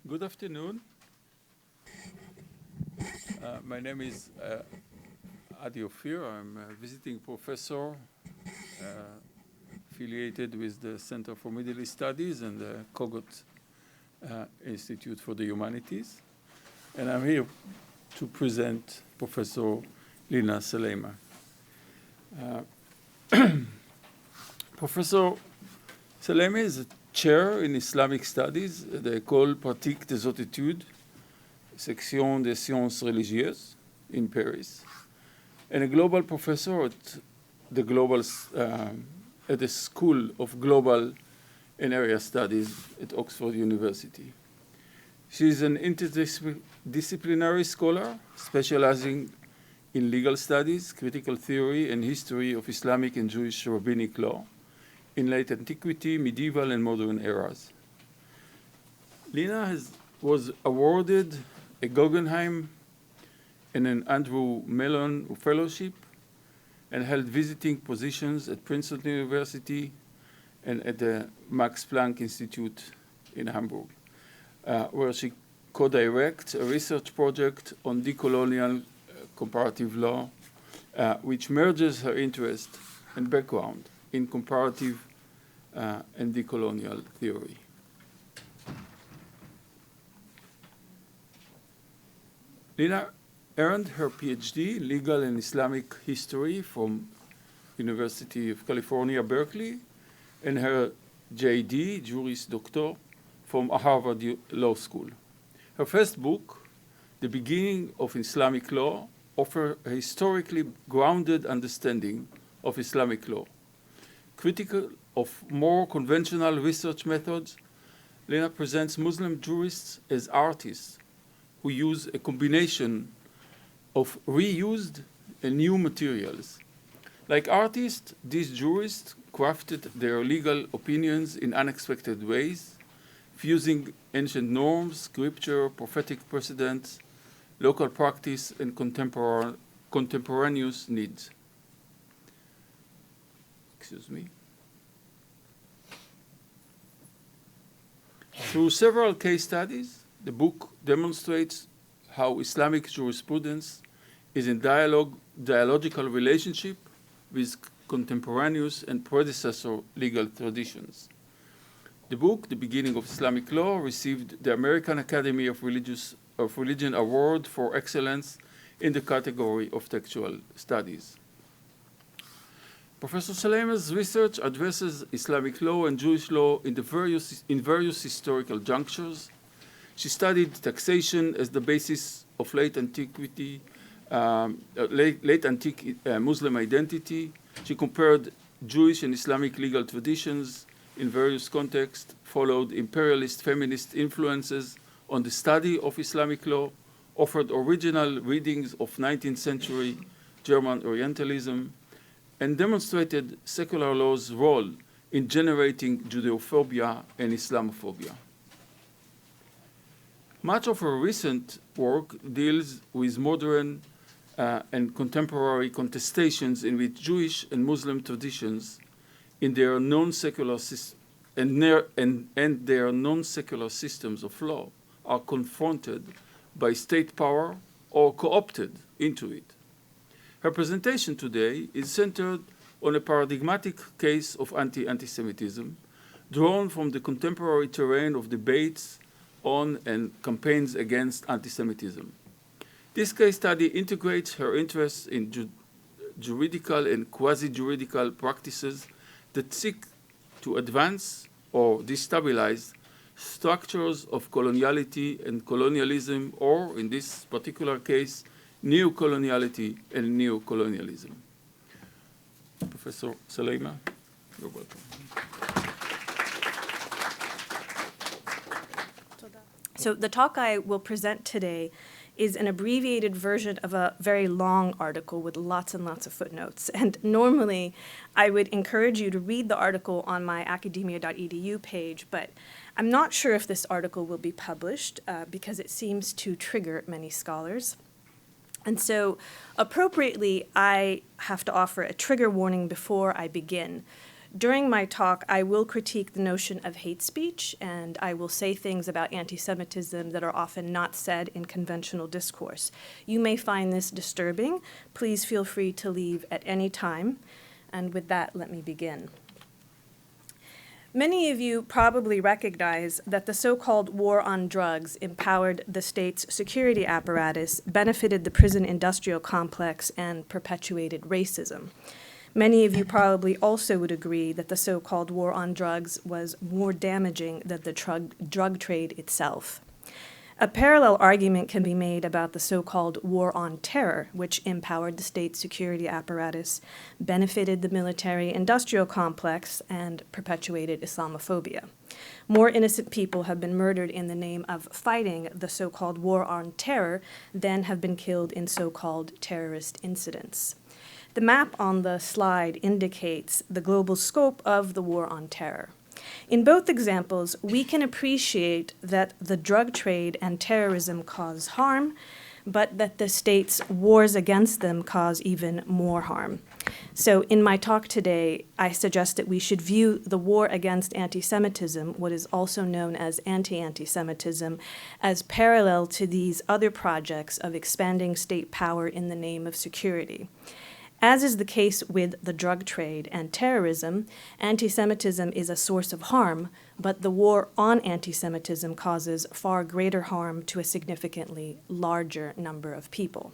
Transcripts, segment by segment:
Good afternoon. My name is Adi Ophir. I'm a visiting professor affiliated with the Center for Middle East Studies and the Kogot Institute for the Humanities. And I'm here to present Professor Lena Salaymeh. Professor Salaymeh is a chair in Islamic Studies at the École Pratique des Hautes Études, section des Sciences Religieuses in Paris, and a global professor at the School of Global and Area Studies at Oxford University. She is an interdisciplinary scholar specializing in legal studies, critical theory, and history of Islamic and Jewish rabbinic law in late antiquity, medieval, and modern eras. Lena was awarded a Guggenheim and an Andrew Mellon Fellowship and held visiting positions at Princeton University and at the Max Planck Institute in Hamburg, where she co-directs a research project on decolonial comparative law, which merges her interest and background in comparative and decolonial theory. Lena earned her PhD in Legal and Islamic History from University of California, Berkeley, and her JD, Juris Doctor, from Harvard Law School. Her first book, The Beginnings of Islamic Law, offers a historically grounded understanding of Islamic law. Critical of more conventional research methods, Lena presents Muslim jurists as artists who use a combination of reused and new materials. Like artists, these jurists crafted their legal opinions in unexpected ways, fusing ancient norms, scripture, prophetic precedents, local practice, and contemporaneous needs. Excuse me. Through several case studies, the book demonstrates how Islamic jurisprudence is in dialogical relationship with contemporaneous and predecessor legal traditions. The book, The Beginning of Islamic Law, received the American Academy of Religion Award for Excellence in the category of Textual Studies. Professor Salaymeh's research addresses Islamic law and Jewish law in various historical junctures. She studied taxation as the basis of late antique Muslim identity. She compared Jewish and Islamic legal traditions in various contexts, followed imperialist feminist influences on the study of Islamic law, offered original readings of 19th century German Orientalism, and demonstrated secular law's role in generating Judeophobia and Islamophobia. Much of her recent work deals with modern and contemporary contestations in which Jewish and Muslim traditions in their non-secular non-secular systems of law are confronted by state power or co-opted into it. Her presentation today is centered on a paradigmatic case of anti-Antisemitism, drawn from the contemporary terrain of debates on and campaigns against antisemitism. This case study integrates her interests in juridical and quasi-juridical practices that seek to advance or destabilize structures of coloniality and colonialism, or in this particular case, neo-coloniality and neo-colonialism. Professor Salaymeh, you're welcome. So the talk I will present today is an abbreviated version of a very long article with lots and lots of footnotes. And normally, I would encourage you to read the article on my academia.edu page, but I'm not sure if this article will be published because it seems to trigger many scholars. And so, appropriately, I have to offer a trigger warning before I begin. During my talk, I will critique the notion of hate speech, and I will say things about anti-Semitism that are often not said in conventional discourse. You may find this disturbing. Please feel free to leave at any time. And with that, let me begin. Many of you probably recognize that the so-called war on drugs empowered the state's security apparatus, benefited the prison industrial complex, and perpetuated racism. Many of you probably also would agree that the so-called war on drugs was more damaging than the drug trade itself. A parallel argument can be made about the so-called war on terror, which empowered the state security apparatus, benefited the military-industrial complex, and perpetuated Islamophobia. More innocent people have been murdered in the name of fighting the so-called war on terror than have been killed in so-called terrorist incidents. The map on the slide indicates the global scope of the war on terror. In both examples, we can appreciate that the drug trade and terrorism cause harm, but that the state's wars against them cause even more harm. So in my talk today, I suggest that we should view the war against anti-Semitism, what is also known as anti-Antisemitism, as parallel to these other projects of expanding state power in the name of security. As is the case with the drug trade and terrorism, anti-Semitism is a source of harm, but the war on anti-Semitism causes far greater harm to a significantly larger number of people.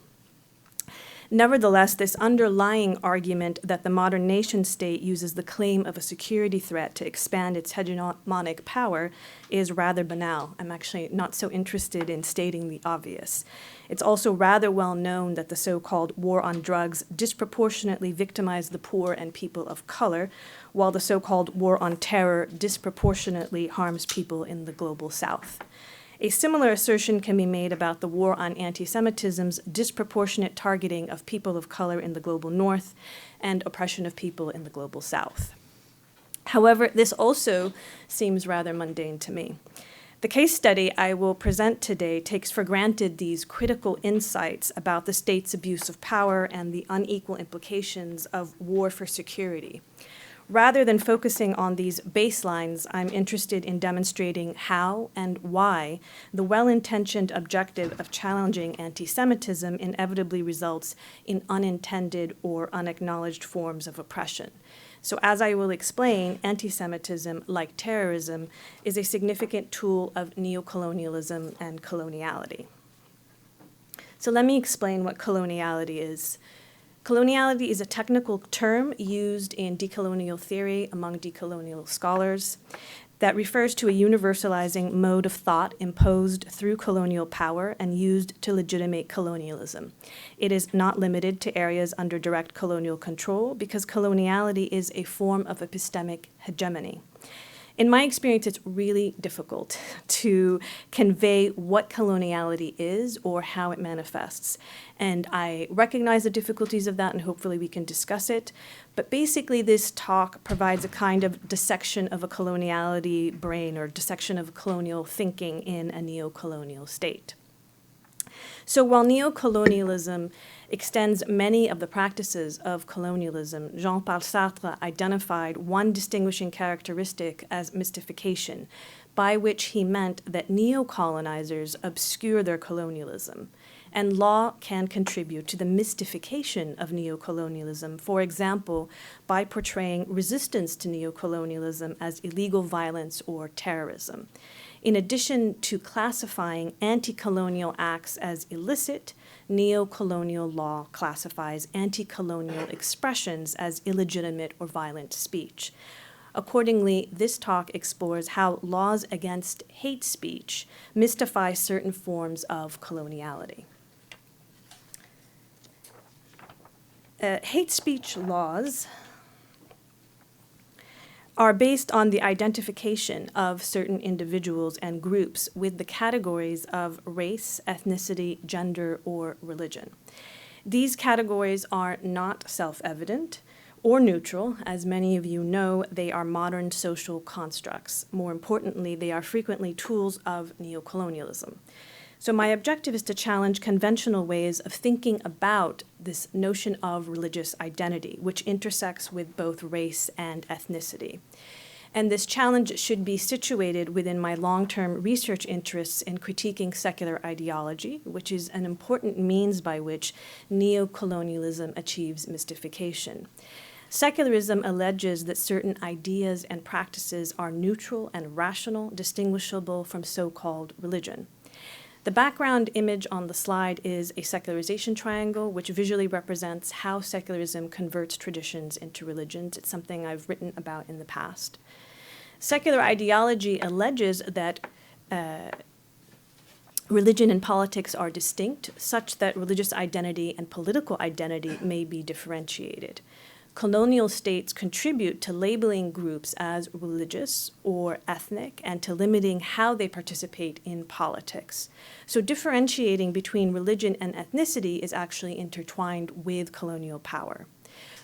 Nevertheless, this underlying argument that the modern nation-state uses the claim of a security threat to expand its hegemonic power is rather banal. I'm actually not so interested in stating the obvious. It's also rather well known that the so-called war on drugs disproportionately victimized the poor and people of color, while the so-called war on terror disproportionately harms people in the global South. A similar assertion can be made about the war on anti-Semitism's disproportionate targeting of people of color in the global North and oppression of people in the global South. However, this also seems rather mundane to me. The case study I will present today takes for granted these critical insights about the state's abuse of power and the unequal implications of war for security. Rather than focusing on these baselines, I'm interested in demonstrating how and why the well-intentioned objective of challenging anti-Semitism inevitably results in unintended or unacknowledged forms of oppression. So as I will explain, anti-Semitism, like terrorism, is a significant tool of neocolonialism and coloniality. So let me explain what coloniality is. Coloniality is a technical term used in decolonial theory among decolonial scholars that refers to a universalizing mode of thought imposed through colonial power and used to legitimate colonialism. It is not limited to areas under direct colonial control because coloniality is a form of epistemic hegemony. In my experience, it's really difficult to convey what coloniality is or how it manifests. And I recognize the difficulties of that, and hopefully we can discuss it. But basically, this talk provides a kind of dissection of a coloniality brain or dissection of colonial thinking in a neo-colonial state. So while neocolonialism extends many of the practices of colonialism, Jean-Paul Sartre identified one distinguishing characteristic as mystification, by which he meant that neocolonizers obscure their colonialism. And law can contribute to the mystification of neocolonialism, for example, by portraying resistance to neocolonialism as illegal violence or terrorism. In addition to classifying anti-colonial acts as illicit, neo-colonial law classifies anti-colonial expressions as illegitimate or violent speech. Accordingly, this talk explores how laws against hate speech mystify certain forms of coloniality. Hate speech laws are based on the identification of certain individuals and groups with the categories of race, ethnicity, gender, or religion. These categories are not self-evident or neutral. As many of you know, they are modern social constructs. More importantly, they are frequently tools of neocolonialism. So my objective is to challenge conventional ways of thinking about this notion of religious identity, which intersects with both race and ethnicity. And this challenge should be situated within my long-term research interests in critiquing secular ideology, which is an important means by which neo-colonialism achieves mystification. Secularism alleges that certain ideas and practices are neutral and rational, distinguishable from so-called religion. The background image on the slide is a secularization triangle, which visually represents how secularism converts traditions into religions. It's something I've written about in the past. Secular ideology alleges that religion and politics are distinct, such that religious identity and political identity may be differentiated. Colonial states contribute to labeling groups as religious or ethnic and to limiting how they participate in politics. So differentiating between religion and ethnicity is actually intertwined with colonial power.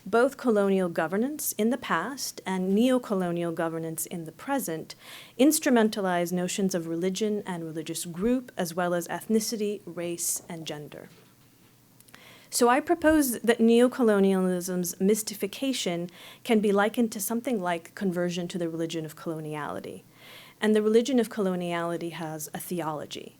Both colonial governance in the past and neo-colonial governance in the present instrumentalize notions of religion and religious group, as well as ethnicity, race, and gender. So I propose that neo-colonialism's mystification can be likened to something like conversion to the religion of coloniality. And the religion of coloniality has a theology.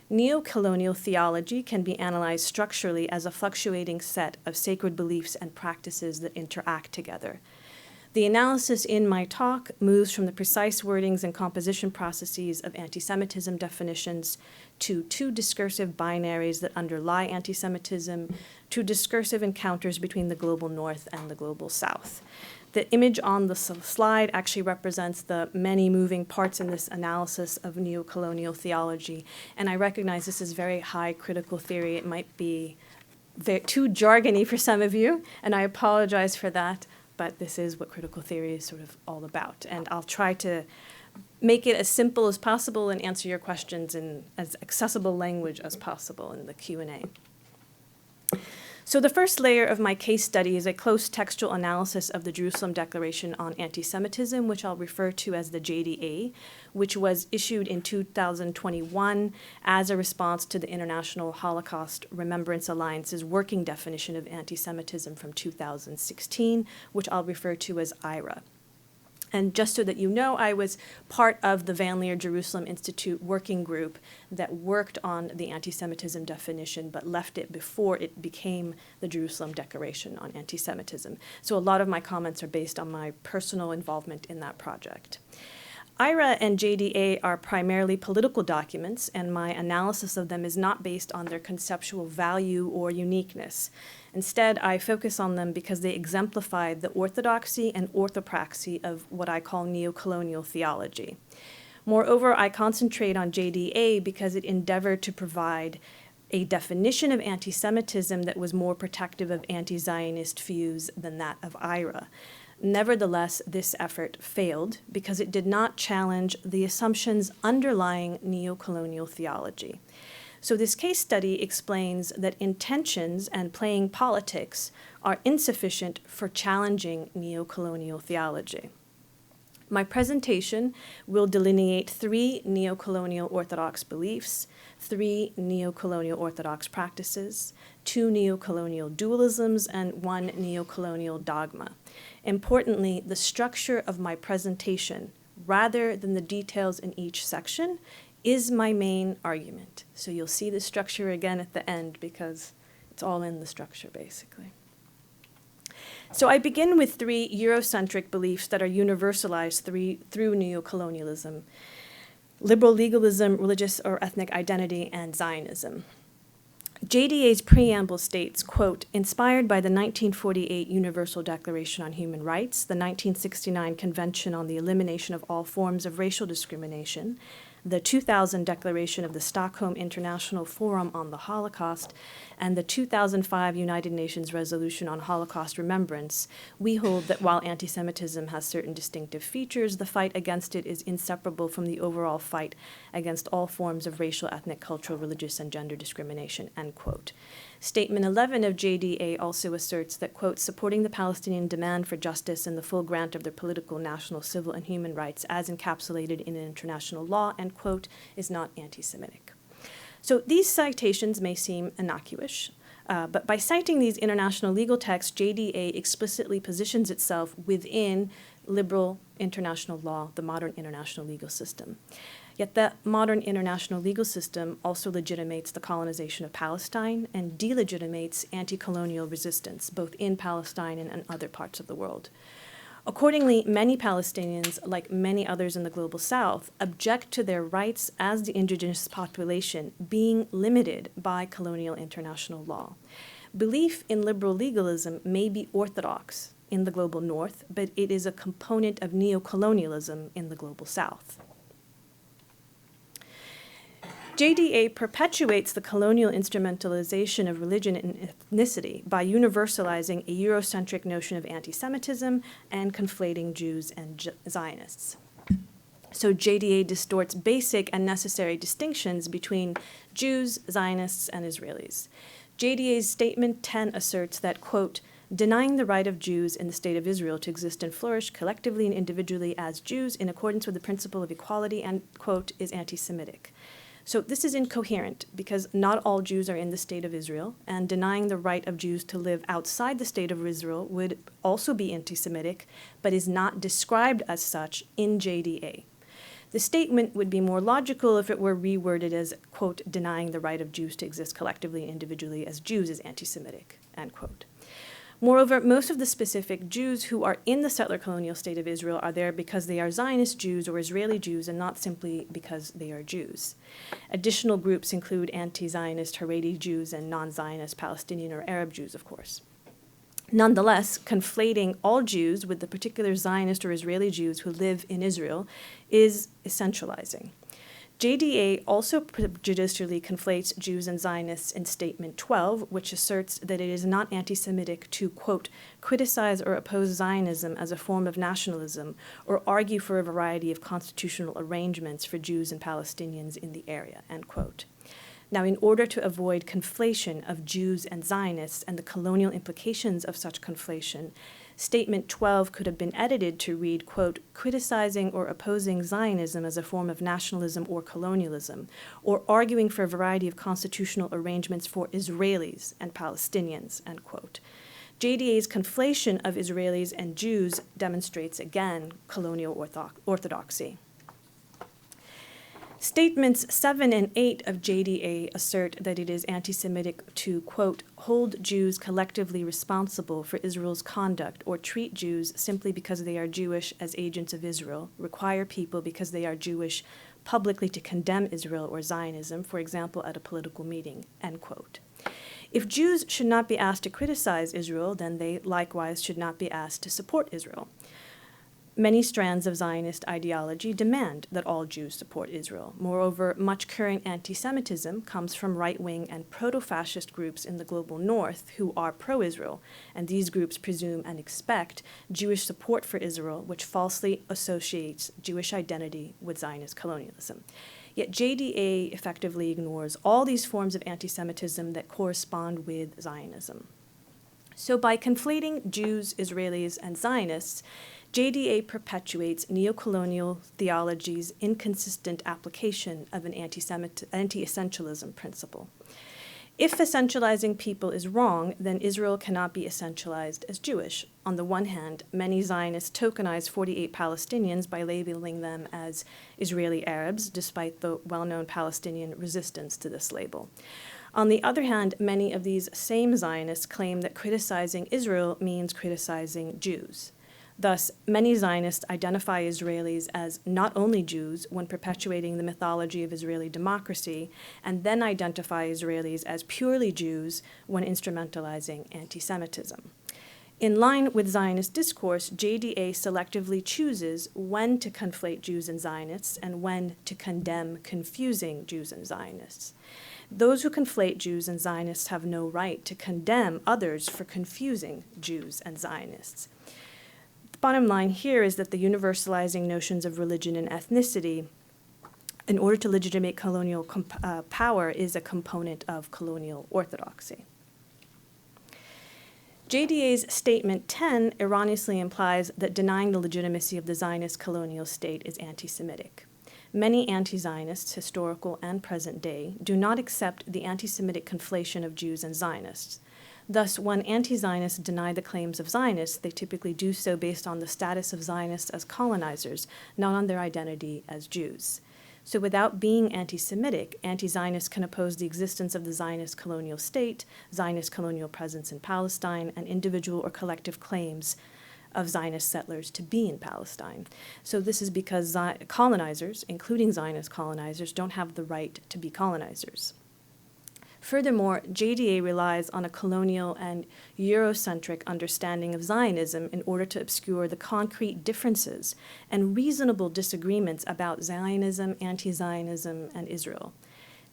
Neo-colonial theology can be analyzed structurally as a fluctuating set of sacred beliefs and practices that interact together. The analysis in my talk moves from the precise wordings and composition processes of anti-Semitism definitions to two discursive binaries that underlie anti-Semitism, to discursive encounters between the global North and the global South. The image on the slide actually represents the many moving parts in this analysis of neo-colonial theology, and I recognize this is very high critical theory. It might be too jargony for some of you, and I apologize for that. But this is what critical theory is sort of all about. And I'll try to make it as simple as possible and answer your questions in as accessible language as possible in the Q&A. So the first layer of my case study is a close textual analysis of the Jerusalem Declaration on Anti-Semitism, which I'll refer to as the JDA, which was issued in 2021 as a response to the International Holocaust Remembrance Alliance's working definition of anti-Semitism from 2016, which I'll refer to as IRA. And just so that you know, I was part of the Van Leer Jerusalem Institute working group that worked on the anti-Semitism definition, but left it before it became the Jerusalem Declaration on Anti-Semitism. So a lot of my comments are based on my personal involvement in that project. IRA and JDA are primarily political documents, and my analysis of them is not based on their conceptual value or uniqueness. Instead, I focus on them because they exemplify the orthodoxy and orthopraxy of what I call neo-colonial theology. Moreover, I concentrate on JDA because it endeavored to provide a definition of anti-Semitism that was more protective of anti-Zionist views than that of IRA. Nevertheless, this effort failed because it did not challenge the assumptions underlying neo-colonial theology. So this case study explains that intentions and playing politics are insufficient for challenging neo-colonial theology. My presentation will delineate 3 neo-colonial orthodox beliefs, 3 neo-colonial orthodox practices, 2 neo-colonial dualisms, and 1 neo-colonial dogma. Importantly, the structure of my presentation, rather than the details in each section, is my main argument. So you'll see the structure again at the end because it's all in the structure, basically. So I begin with 3 Eurocentric beliefs that are universalized through neocolonialism: liberal legalism, religious or ethnic identity, and Zionism. JDA's preamble states, quote, inspired by the 1948 Universal Declaration on Human Rights, the 1969 Convention on the Elimination of All Forms of Racial Discrimination, the 2000 Declaration of the Stockholm International Forum on the Holocaust, and the 2005 United Nations Resolution on Holocaust Remembrance, we hold that while anti-Semitism has certain distinctive features, the fight against it is inseparable from the overall fight against all forms of racial, ethnic, cultural, religious, and gender discrimination, end quote. Statement 11 of JDA also asserts that, quote, supporting the Palestinian demand for justice and the full grant of their political, national, civil, and human rights as encapsulated in international law, end quote, is not anti-Semitic. So these citations may seem innocuous, but by citing these international legal texts, JDA explicitly positions itself within liberal international law, the modern international legal system. Yet that modern international legal system also legitimates the colonization of Palestine and delegitimates anti-colonial resistance, both in Palestine and in other parts of the world. Accordingly, many Palestinians, like many others in the global South, object to their rights as the indigenous population being limited by colonial international law. Belief in liberal legalism may be orthodox in the global North, but it is a component of neocolonialism in the global South. JDA perpetuates the colonial instrumentalization of religion and ethnicity by universalizing a Eurocentric notion of anti-Semitism and conflating Jews and Zionists. So JDA distorts basic and necessary distinctions between Jews, Zionists, and Israelis. JDA's Statement 10 asserts that, quote, denying the right of Jews in the State of Israel to exist and flourish collectively and individually as Jews in accordance with the principle of equality, and, quote, is anti-Semitic. So this is incoherent because not all Jews are in the State of Israel, and denying the right of Jews to live outside the State of Israel would also be anti-Semitic, but is not described as such in JDA. The statement would be more logical if it were reworded as, quote, denying the right of Jews to exist collectively and individually as Jews is anti-Semitic, end quote. Moreover, most of the specific Jews who are in the settler colonial state of Israel are there because they are Zionist Jews or Israeli Jews and not simply because they are Jews. Additional groups include anti-Zionist Haredi Jews and non-Zionist Palestinian or Arab Jews, of course. Nonetheless, conflating all Jews with the particular Zionist or Israeli Jews who live in Israel is essentializing. JDA also prejudicially conflates Jews and Zionists in Statement 12, which asserts that it is not anti-Semitic to, quote, criticize or oppose Zionism as a form of nationalism or argue for a variety of constitutional arrangements for Jews and Palestinians in the area, end quote. Now, in order to avoid conflation of Jews and Zionists and the colonial implications of such conflation, Statement 12 could have been edited to read, quote, criticizing or opposing Zionism as a form of nationalism or colonialism, or arguing for a variety of constitutional arrangements for Israelis and Palestinians, end quote. JDA's conflation of Israelis and Jews demonstrates, again, colonial orthodoxy. Statements 7 and 8 of JDA assert that it is anti-Semitic to, quote, hold Jews collectively responsible for Israel's conduct or treat Jews simply because they are Jewish as agents of Israel, require people because they are Jewish publicly to condemn Israel or Zionism, for example, at a political meeting, end quote. If Jews should not be asked to criticize Israel, then they likewise should not be asked to support Israel. Many strands of Zionist ideology demand that all Jews support Israel. Moreover, much current anti-Semitism comes from right-wing and proto-fascist groups in the global North who are pro-Israel, and these groups presume and expect Jewish support for Israel, which falsely associates Jewish identity with Zionist colonialism. Yet JDA effectively ignores all these forms of anti-Semitism that correspond with Zionism. So by conflating Jews, Israelis, and Zionists, JDA perpetuates neocolonial theology's inconsistent application of an anti-essentialism principle. If essentializing people is wrong, then Israel cannot be essentialized as Jewish. On the one hand, many Zionists tokenize 48 Palestinians by labeling them as Israeli Arabs, despite the well-known Palestinian resistance to this label. On the other hand, many of these same Zionists claim that criticizing Israel means criticizing Jews. Thus, many Zionists identify Israelis as not only Jews when perpetuating the mythology of Israeli democracy, and then identify Israelis as purely Jews when instrumentalizing anti-Semitism. In line with Zionist discourse, JDA selectively chooses when to conflate Jews and Zionists and when to condemn confusing Jews and Zionists. Those who conflate Jews and Zionists have no right to condemn others for confusing Jews and Zionists. Bottom line here is that the universalizing notions of religion and ethnicity in order to legitimate colonial power is a component of colonial orthodoxy. JDA's Statement 10 erroneously implies that denying the legitimacy of the Zionist colonial state is anti-Semitic. Many anti-Zionists, historical and present day, do not accept the anti-Semitic conflation of Jews and Zionists. Thus, when anti-Zionists deny the claims of Zionists, they typically do so based on the status of Zionists as colonizers, not on their identity as Jews. So without being anti-Semitic, anti-Zionists can oppose the existence of the Zionist colonial state, Zionist colonial presence in Palestine, and individual or collective claims of Zionist settlers to be in Palestine. So this is because colonizers, including Zionist colonizers, don't have the right to be colonizers. Furthermore, JDA relies on a colonial and Eurocentric understanding of Zionism in order to obscure the concrete differences and reasonable disagreements about Zionism, anti-Zionism, and Israel.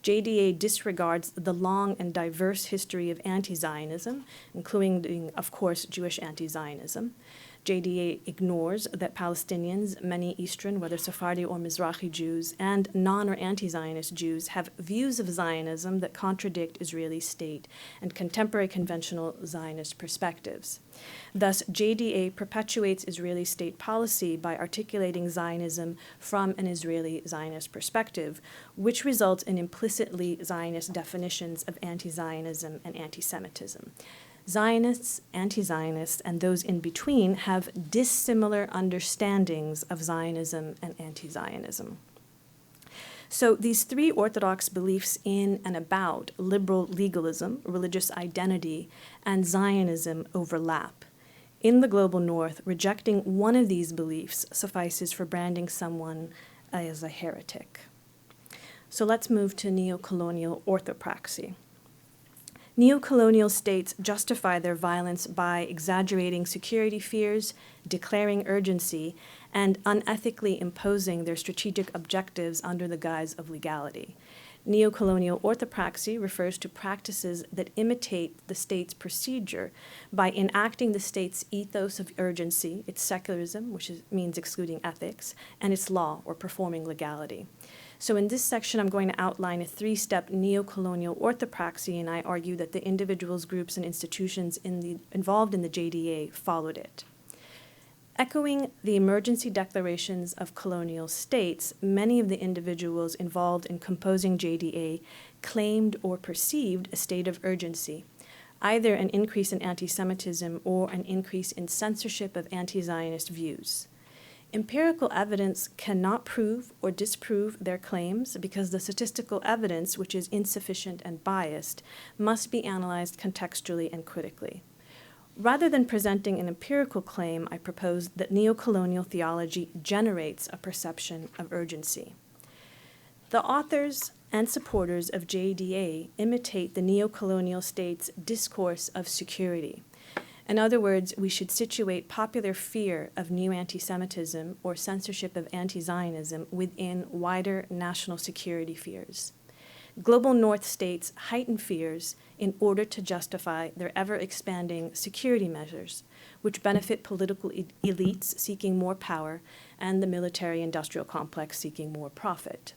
JDA disregards the long and diverse history of anti-Zionism, including, of course, Jewish anti-Zionism. JDA ignores that Palestinians, many Eastern, whether Sephardi or Mizrahi Jews, and non- or anti-Zionist Jews have views of Zionism that contradict Israeli state and contemporary conventional Zionist perspectives. Thus, JDA perpetuates Israeli state policy by articulating Zionism from an Israeli Zionist perspective, which results in implicitly Zionist definitions of anti-Zionism and anti-Semitism. Zionists, anti-Zionists, and those in between have dissimilar understandings of Zionism and anti-Zionism. So these three orthodox beliefs in and about liberal legalism, religious identity, and Zionism overlap. In the global north, rejecting one of these beliefs suffices for branding someone as a heretic. So let's move to neocolonial orthopraxy. Neocolonial states justify their violence by exaggerating security fears, declaring urgency, and unethically imposing their strategic objectives under the guise of legality. Neocolonial orthopraxy refers to practices that imitate the state's procedure by enacting the state's ethos of urgency, its secularism, which means excluding ethics, and its law, or performing legality. So in this section, I'm going to outline a three-step neocolonial orthopraxy, and I argue that the individuals, groups, and institutions involved in the JDA followed it. Echoing the emergency declarations of colonial states, many of the individuals involved in composing JDA claimed or perceived a state of urgency, either an increase in anti-Semitism or an increase in censorship of anti-Zionist views. Empirical evidence cannot prove or disprove their claims because the statistical evidence, which is insufficient and biased, must be analyzed contextually and critically. Rather than presenting an empirical claim, I propose that neocolonial theology generates a perception of urgency. The authors and supporters of JDA imitate the neocolonial state's discourse of security. In other words, we should situate popular fear of new anti-Semitism or censorship of anti-Zionism within wider national security fears. Global North states heighten fears in order to justify their ever-expanding security measures, which benefit political elites seeking more power and the military-industrial complex seeking more profit.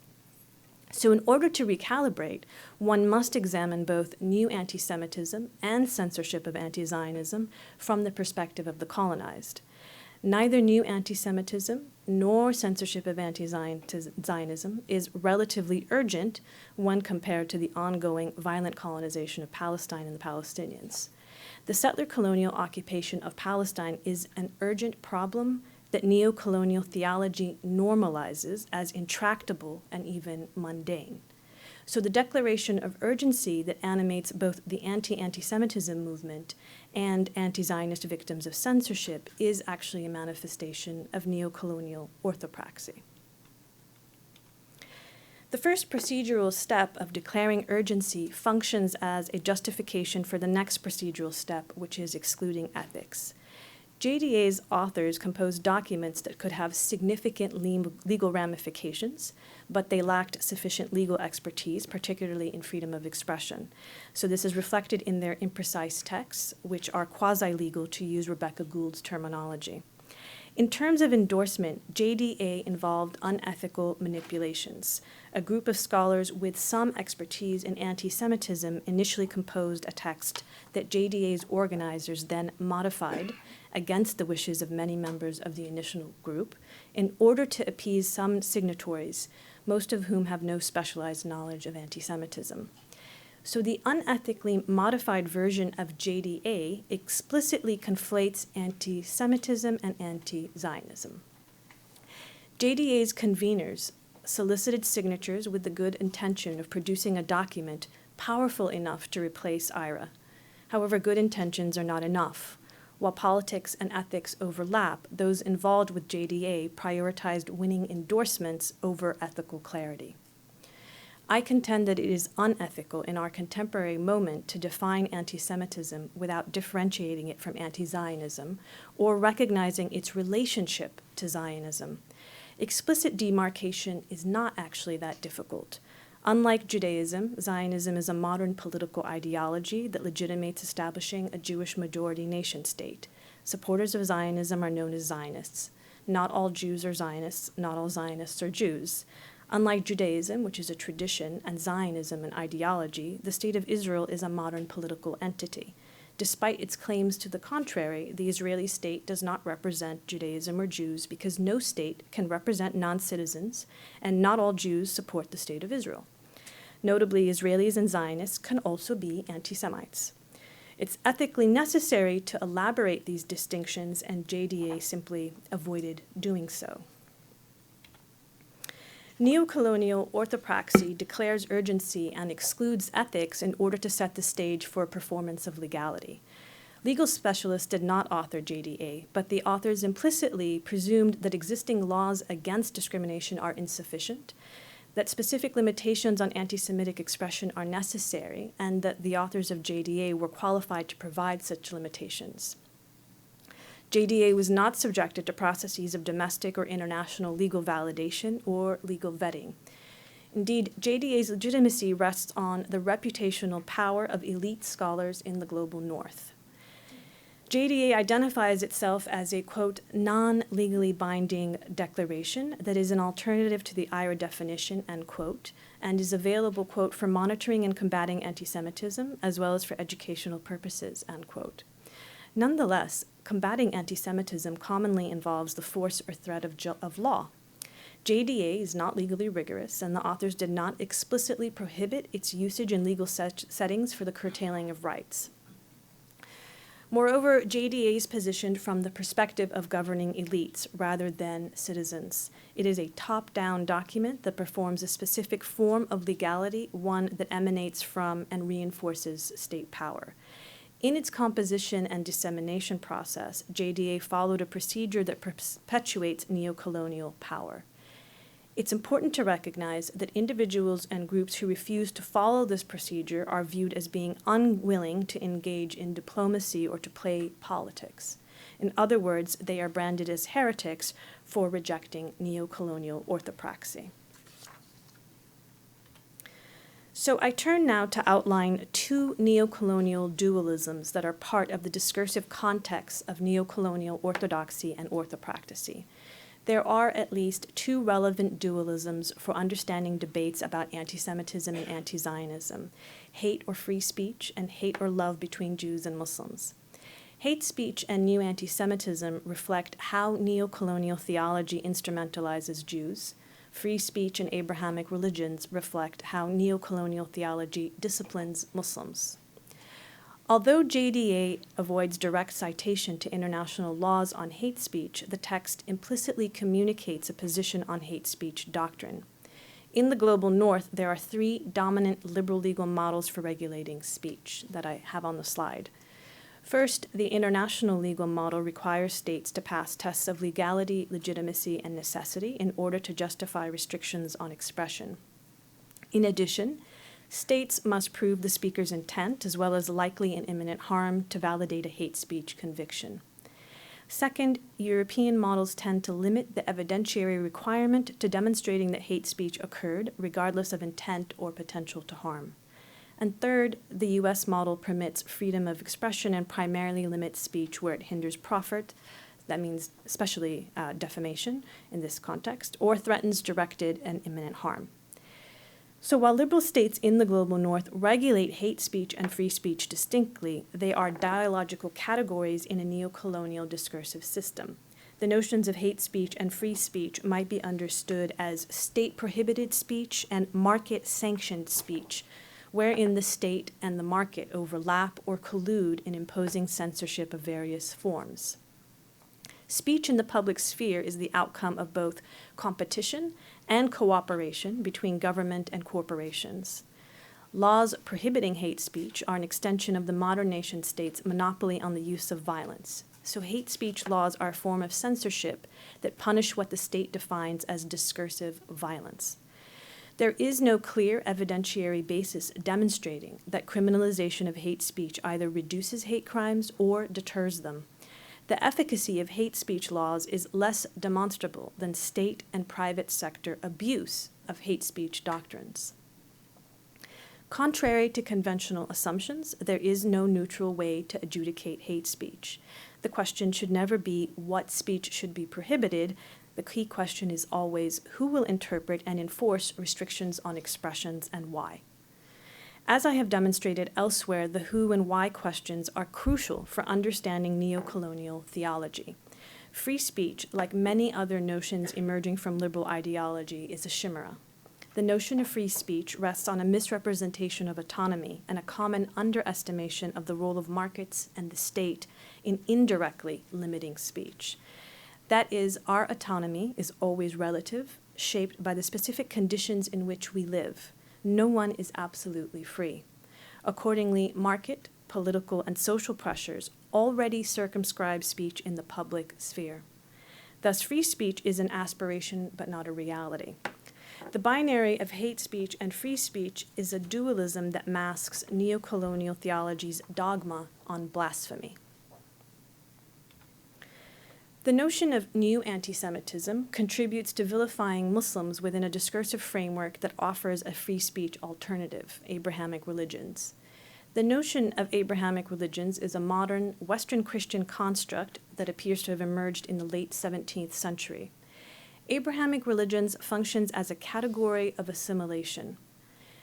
So in order to recalibrate, one must examine both new anti-Semitism and censorship of anti-Zionism from the perspective of the colonized. Neither new anti-Semitism nor censorship of anti-Zionism is relatively urgent when compared to the ongoing violent colonization of Palestine and the Palestinians. The settler colonial occupation of Palestine is an urgent problem that neocolonial theology normalizes as intractable and even mundane. So the declaration of urgency that animates both the anti-Antisemitism movement and anti-Zionist victims of censorship is actually a manifestation of neocolonial orthopraxy. The first procedural step of declaring urgency functions as a justification for the next procedural step, which is excluding ethics. JDA's authors composed documents that could have significant legal ramifications, but they lacked sufficient legal expertise, particularly in freedom of expression. So this is reflected in their imprecise texts, which are quasi-legal, to use Rebecca Gould's terminology. In terms of endorsement, JDA involved unethical manipulations. A group of scholars with some expertise in anti-Semitism initially composed a text that JDA's organizers then modified against the wishes of many members of the initial group in order to appease some signatories, most of whom have no specialized knowledge of anti-Semitism. So the unethically modified version of JDA explicitly conflates anti-Semitism and anti-Zionism. JDA's conveners solicited signatures with the good intention of producing a document powerful enough to replace IRA. However, good intentions are not enough. While politics and ethics overlap, those involved with JDA prioritized winning endorsements over ethical clarity. I contend that it is unethical in our contemporary moment to define anti-Semitism without differentiating it from anti-Zionism or recognizing its relationship to Zionism. Explicit demarcation is not actually that difficult. Unlike Judaism, Zionism is a modern political ideology that legitimates establishing a Jewish majority nation-state. Supporters of Zionism are known as Zionists. Not all Jews are Zionists, not all Zionists are Jews. Unlike Judaism, which is a tradition, and Zionism an ideology, the State of Israel is a modern political entity. Despite its claims to the contrary, the Israeli state does not represent Judaism or Jews because no state can represent non-citizens, and not all Jews support the State of Israel. Notably, Israelis and Zionists can also be anti-Semites. It's ethically necessary to elaborate these distinctions, and JDA simply avoided doing so. Neocolonial orthopraxy declares urgency and excludes ethics in order to set the stage for a performance of legality. Legal specialists did not author JDA, but the authors implicitly presumed that existing laws against discrimination are insufficient, that specific limitations on anti-Semitic expression are necessary, and that the authors of JDA were qualified to provide such limitations. JDA was not subjected to processes of domestic or international legal validation or legal vetting. Indeed, JDA's legitimacy rests on the reputational power of elite scholars in the global north. JDA identifies itself as a, quote, non-legally binding declaration that is an alternative to the IRA definition, end quote, and is available, quote, for monitoring and combating anti-Semitism as well as for educational purposes, end quote. Nonetheless, combating anti-Semitism commonly involves the force or threat of law. JDA is not legally rigorous, and the authors did not explicitly prohibit its usage in legal settings for the curtailing of rights. Moreover, JDA is positioned from the perspective of governing elites rather than citizens. It is a top-down document that performs a specific form of legality, one that emanates from and reinforces state power. In its composition and dissemination process, JDA followed a procedure that perpetuates neocolonial power. It's important to recognize that individuals and groups who refuse to follow this procedure are viewed as being unwilling to engage in diplomacy or to play politics. In other words, they are branded as heretics for rejecting neocolonial orthopraxy. So I turn now to outline two neocolonial dualisms that are part of the discursive context of neocolonial orthodoxy and orthopraxy. There are at least two relevant dualisms for understanding debates about anti-Semitism and anti-Zionism: hate or free speech and hate or love between Jews and Muslims. Hate speech and new anti-Semitism reflect how neocolonial theology instrumentalizes Jews. Free speech and Abrahamic religions reflect how neocolonial theology disciplines Muslims. Although JDA avoids direct citation to international laws on hate speech, the text implicitly communicates a position on hate speech doctrine. In the global north, there are three dominant liberal legal models for regulating speech that I have on the slide. First, the international legal model requires states to pass tests of legality, legitimacy, and necessity in order to justify restrictions on expression. In addition, states must prove the speaker's intent as well as likely and imminent harm to validate a hate speech conviction. Second, European models tend to limit the evidentiary requirement to demonstrating that hate speech occurred, regardless of intent or potential to harm. And third, the U.S. model permits freedom of expression and primarily limits speech where it hinders profit, that means especially defamation in this context, or threatens directed and imminent harm. So while liberal states in the global north regulate hate speech and free speech distinctly, they are dialogical categories in a neocolonial discursive system. The notions of hate speech and free speech might be understood as state-prohibited speech and market-sanctioned speech, wherein the state and the market overlap or collude in imposing censorship of various forms. Speech in the public sphere is the outcome of both competition and cooperation between government and corporations. Laws prohibiting hate speech are an extension of the modern nation-state's monopoly on the use of violence. So hate speech laws are a form of censorship that punish what the state defines as discursive violence. There is no clear evidentiary basis demonstrating that criminalization of hate speech either reduces hate crimes or deters them. The efficacy of hate speech laws is less demonstrable than state and private sector abuse of hate speech doctrines. Contrary to conventional assumptions, there is no neutral way to adjudicate hate speech. The question should never be what speech should be prohibited. The key question is always who will interpret and enforce restrictions on expressions and why. As I have demonstrated elsewhere, the who and why questions are crucial for understanding neocolonial theology. Free speech, like many other notions emerging from liberal ideology, is a chimera. The notion of free speech rests on a misrepresentation of autonomy and a common underestimation of the role of markets and the state in indirectly limiting speech. That is, our autonomy is always relative, shaped by the specific conditions in which we live. No one is absolutely free. Accordingly, market, political, and social pressures already circumscribe speech in the public sphere. Thus, free speech is an aspiration but not a reality. The binary of hate speech and free speech is a dualism that masks neocolonial theology's dogma on blasphemy. The notion of new anti-Semitism contributes to vilifying Muslims within a discursive framework that offers a free speech alternative, Abrahamic religions. The notion of Abrahamic religions is a modern Western Christian construct that appears to have emerged in the late 17th century. Abrahamic religions functions as a category of assimilation.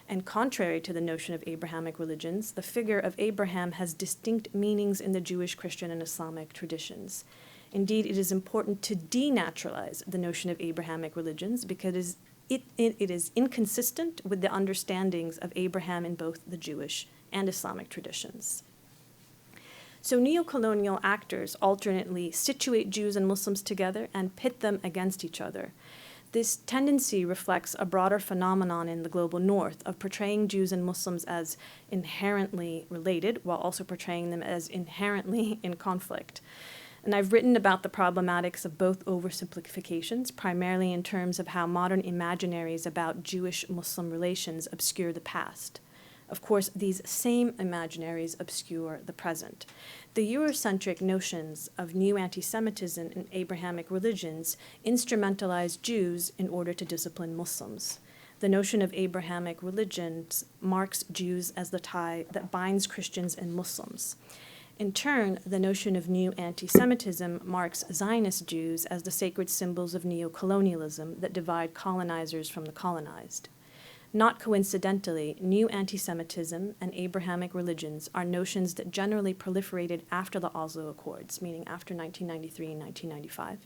And contrary to the notion of Abrahamic religions, the figure of Abraham has distinct meanings in the Jewish, Christian, and Islamic traditions. Indeed, it is important to denaturalize the notion of Abrahamic religions because it is inconsistent with the understandings of Abraham in both the Jewish and Islamic traditions. So neocolonial actors alternately situate Jews and Muslims together and pit them against each other. This tendency reflects a broader phenomenon in the global north of portraying Jews and Muslims as inherently related while also portraying them as inherently in conflict. And I've written about the problematics of both oversimplifications, primarily in terms of how modern imaginaries about Jewish-Muslim relations obscure the past. Of course, these same imaginaries obscure the present. The Eurocentric notions of new anti-Semitism and Abrahamic religions instrumentalize Jews in order to discipline Muslims. The notion of Abrahamic religions marks Jews as the tie that binds Christians and Muslims. In turn, the notion of new anti-Semitism marks Zionist Jews as the sacred symbols of neocolonialism that divide colonizers from the colonized. Not coincidentally, new anti-Semitism and Abrahamic religions are notions that generally proliferated after the Oslo Accords, meaning after 1993 and 1995,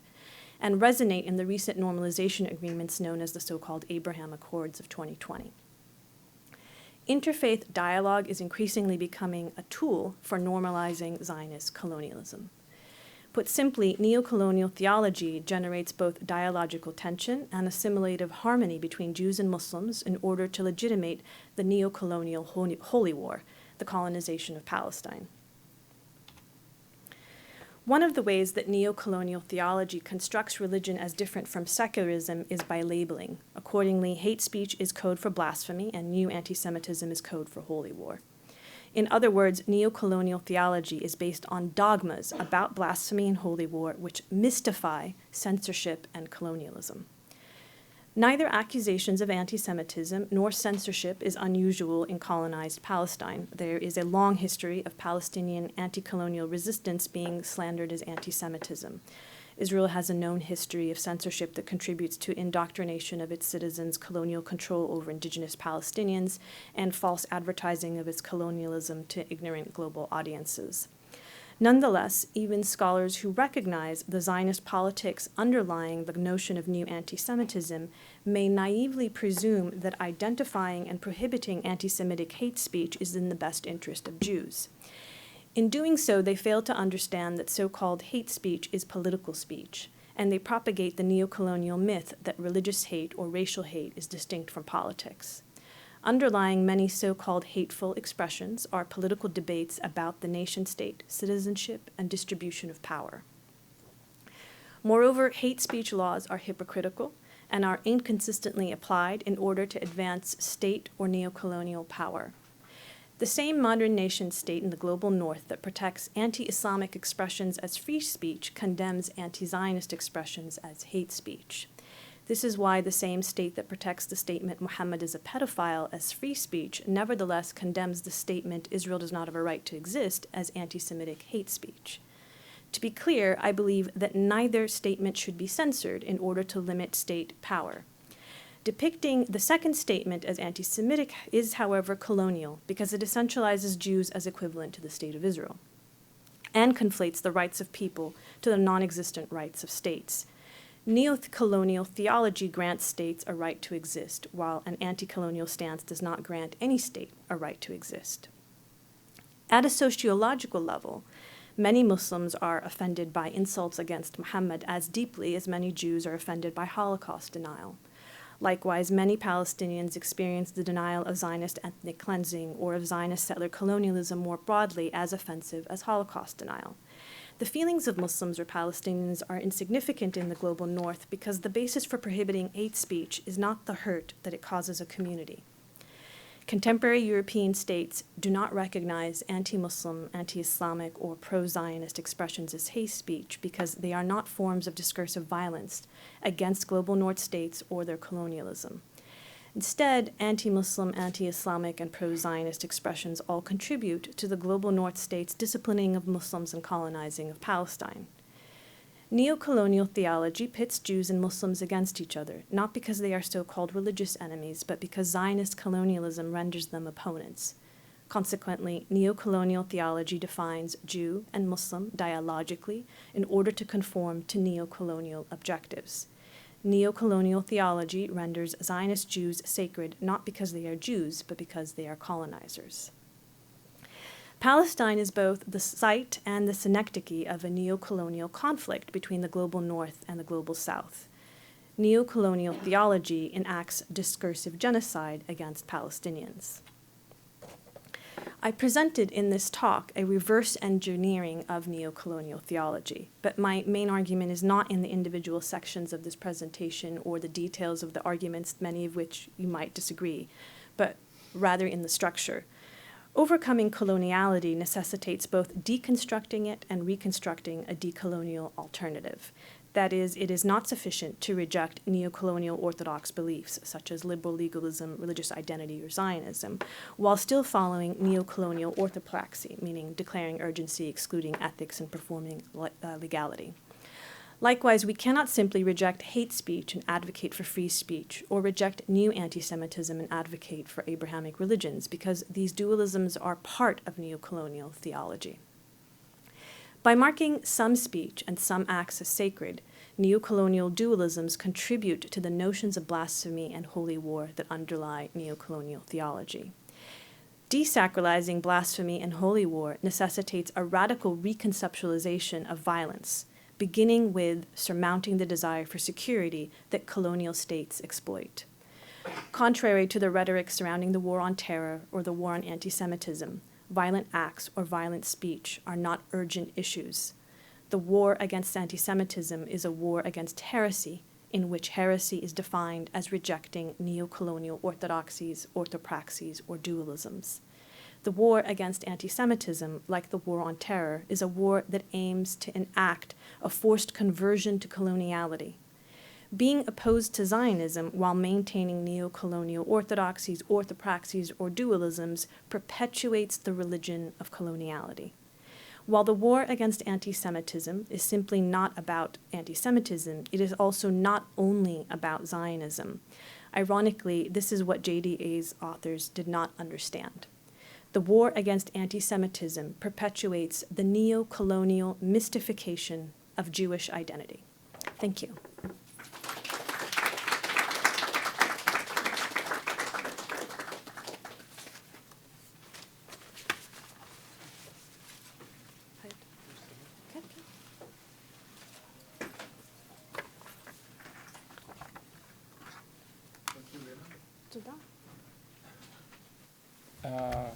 and resonate in the recent normalization agreements known as the so-called Abraham Accords of 2020. Interfaith dialogue is increasingly becoming a tool for normalizing Zionist colonialism. Put simply, neocolonial theology generates both dialogical tension and assimilative harmony between Jews and Muslims in order to legitimate the neocolonial holy war, the colonization of Palestine. One of the ways that neocolonial theology constructs religion as different from secularism is by labeling. Accordingly, hate speech is code for blasphemy, and new anti-Semitism is code for holy war. In other words, neocolonial theology is based on dogmas about blasphemy and holy war which mystify censorship and colonialism. Neither accusations of anti-Semitism nor censorship is unusual in colonized Palestine. There is a long history of Palestinian anti-colonial resistance being slandered as anti-Semitism. Israel has a known history of censorship that contributes to indoctrination of its citizens, colonial control over indigenous Palestinians, and false advertising of its colonialism to ignorant global audiences. Nonetheless, even scholars who recognize the Zionist politics underlying the notion of new anti-Semitism may naively presume that identifying and prohibiting anti-Semitic hate speech is in the best interest of Jews. In doing so, they fail to understand that so-called hate speech is political speech, and they propagate the neocolonial myth that religious hate or racial hate is distinct from politics. Underlying many so-called hateful expressions are political debates about the nation-state, citizenship, and distribution of power. Moreover, hate speech laws are hypocritical and are inconsistently applied in order to advance state or neocolonial power. The same modern nation-state in the global north that protects anti-Islamic expressions as free speech condemns anti-Zionist expressions as hate speech. This is why the same state that protects the statement Muhammad is a pedophile as free speech nevertheless condemns the statement Israel does not have a right to exist as anti-Semitic hate speech. To be clear, I believe that neither statement should be censored in order to limit state power. Depicting the second statement as anti-Semitic is, however, colonial because it essentializes Jews as equivalent to the state of Israel and conflates the rights of people to the non-existent rights of states. Neo-colonial theology grants states a right to exist, while an anti-colonial stance does not grant any state a right to exist. At a sociological level, many Muslims are offended by insults against Muhammad as deeply as many Jews are offended by Holocaust denial. Likewise, many Palestinians experience the denial of Zionist ethnic cleansing or of Zionist settler colonialism more broadly as offensive as Holocaust denial. The feelings of Muslims or Palestinians are insignificant in the global north because the basis for prohibiting hate speech is not the hurt that it causes a community. Contemporary European states do not recognize anti-Muslim, anti-Islamic, or pro-Zionist expressions as hate speech because they are not forms of discursive violence against global north states or their colonialism. Instead, anti-Muslim, anti-Islamic, and pro-Zionist expressions all contribute to the global north states' disciplining of Muslims and colonizing of Palestine. Neo-colonial theology pits Jews and Muslims against each other, not because they are so-called religious enemies, but because Zionist colonialism renders them opponents. Consequently, neo-colonial theology defines Jew and Muslim dialogically in order to conform to neo-colonial objectives. Neo-colonial theology renders Zionist Jews sacred not because they are Jews, but because they are colonizers. Palestine is both the site and the synecdoche of a neo-colonial conflict between the global north and the global south. Neo-colonial theology enacts discursive genocide against Palestinians. I presented in this talk a reverse engineering of neo-colonial theology, but my main argument is not in the individual sections of this presentation or the details of the arguments, many of which you might disagree, but rather in the structure. Overcoming coloniality necessitates both deconstructing it and reconstructing a decolonial alternative. That is, it is not sufficient to reject neo-colonial orthodox beliefs, such as liberal legalism, religious identity, or Zionism, while still following neo-colonial orthopraxy, meaning declaring urgency, excluding ethics, and performing legality. Likewise, we cannot simply reject hate speech and advocate for free speech, or reject new anti-Semitism and advocate for Abrahamic religions, because these dualisms are part of neo-colonial theology. By marking some speech and some acts as sacred, neo-colonial dualisms contribute to the notions of blasphemy and holy war that underlie neo-colonial theology. Desacralizing blasphemy and holy war necessitates a radical reconceptualization of violence, beginning with surmounting the desire for security that colonial states exploit. Contrary to the rhetoric surrounding the war on terror or the war on anti-Semitism, violent acts or violent speech are not urgent issues. The war against anti-Semitism is a war against heresy, in which heresy is defined as rejecting neo-colonial orthodoxies, orthopraxies, or dualisms. The war against anti-Semitism, like the war on terror, is a war that aims to enact a forced conversion to coloniality. Being opposed to Zionism while maintaining neo-colonial orthodoxies, orthopraxies, or dualisms perpetuates the religion of coloniality. While the war against anti-Semitism is simply not about anti-Semitism, it is also not only about Zionism. Ironically, this is what JDA's authors did not understand. The war against anti-Semitism perpetuates the neo-colonial mystification of Jewish identity. Thank you.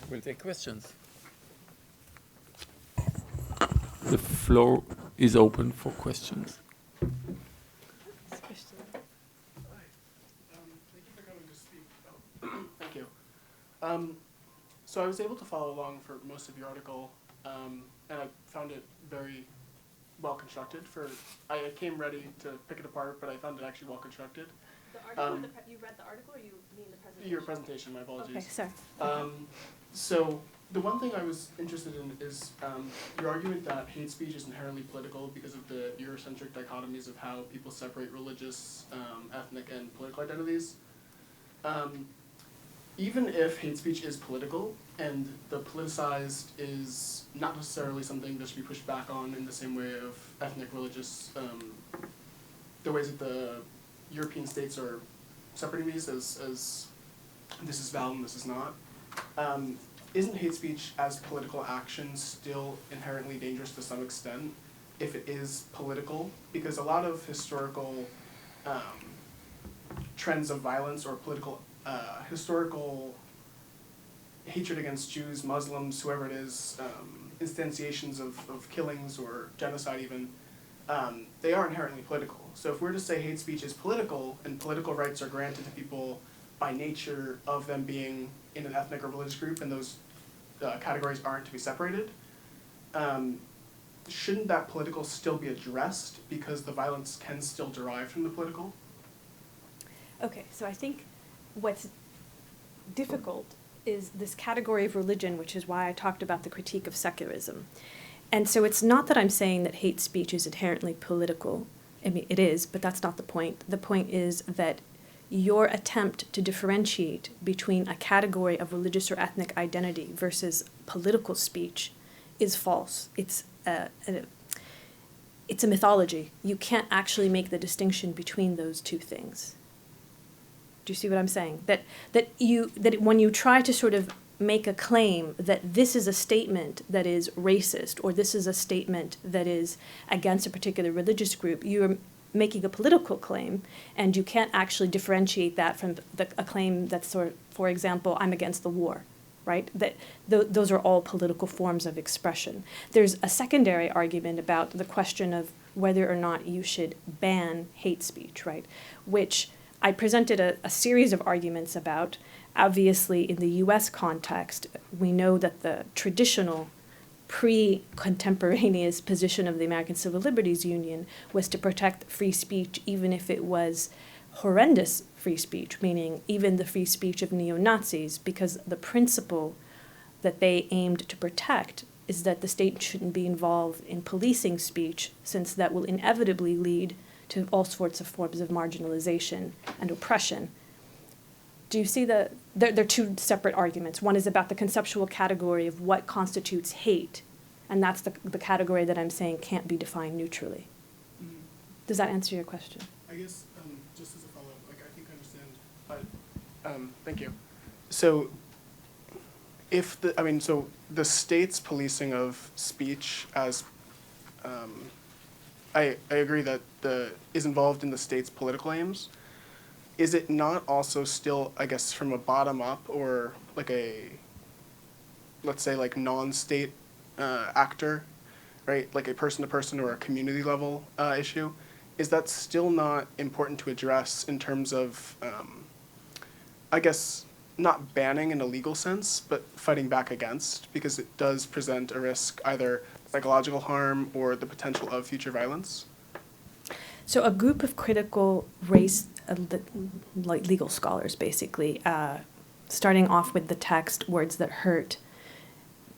We'll take questions. The floor is open for questions. Thank you for coming to speak. Thank you. So I was able to follow along for most of your article, and I found it very well constructed. I came ready to pick it apart, but I found it actually well constructed. The article, you read the article, or you mean the presentation? Your presentation, my apologies. Okay, sorry. So the one thing I was interested in is your argument that hate speech is inherently political because of the Eurocentric dichotomies of how people separate religious, ethnic, and political identities. Even if hate speech is political, and the politicized is not necessarily something that should be pushed back on in the same way of ethnic, religious, the ways that the European states are separating these as this is valid and this is not. Isn't hate speech as political action still inherently dangerous to some extent if it is political? Because a lot of historical trends of violence or political historical hatred against Jews, Muslims, whoever it is, instantiations of killings or genocide even, they are inherently political. So if we're to say hate speech is political and political rights are granted to people by nature of them being in an ethnic or religious group and those categories aren't to be separated, shouldn't that political still be addressed because the violence can still derive from the political? Okay, so I think what's difficult is this category of religion, which is why I talked about the critique of secularism. And so it's not that I'm saying that hate speech is inherently political. I mean, it is, but that's not the point. The point is that your attempt to differentiate between a category of religious or ethnic identity versus political speech is false. It's a mythology. You can't actually make the distinction between those two things. Do you see what I'm saying? That when you try to sort of make a claim that this is a statement that is racist or this is a statement that is against a particular religious group, you're making a political claim, and you can't actually differentiate that from a claim that's, for example, I'm against the war, right? Those are all political forms of expression. There's a secondary argument about the question of whether or not you should ban hate speech, right? Which I presented a series of arguments about. Obviously, in the U.S. context, we know that the traditional pre-contemporaneous position of the American Civil Liberties Union was to protect free speech, even if it was horrendous free speech, meaning even the free speech of neo-Nazis, because the principle that they aimed to protect is that the state shouldn't be involved in policing speech, since that will inevitably lead to all sorts of forms of marginalization and oppression. Do you see there are two separate arguments. One is about the conceptual category of what constitutes hate, and that's the category that I'm saying can't be defined neutrally. Mm-hmm. Does that answer your question? I guess, just as a follow-up, I think I understand, but, thank you. So, so the state's policing of speech as, I agree that is involved in the state's political aims. Is it not also still, I guess, from a bottom-up or like let's say like non-state actor, right? Like a person-to-person or a community-level issue? Is that still not important to address in terms of, I guess, not banning in a legal sense, but fighting back against, because it does present a risk, either psychological harm or the potential of future violence? So a group of critical race, like legal scholars basically, starting off with the text Words That Hurt,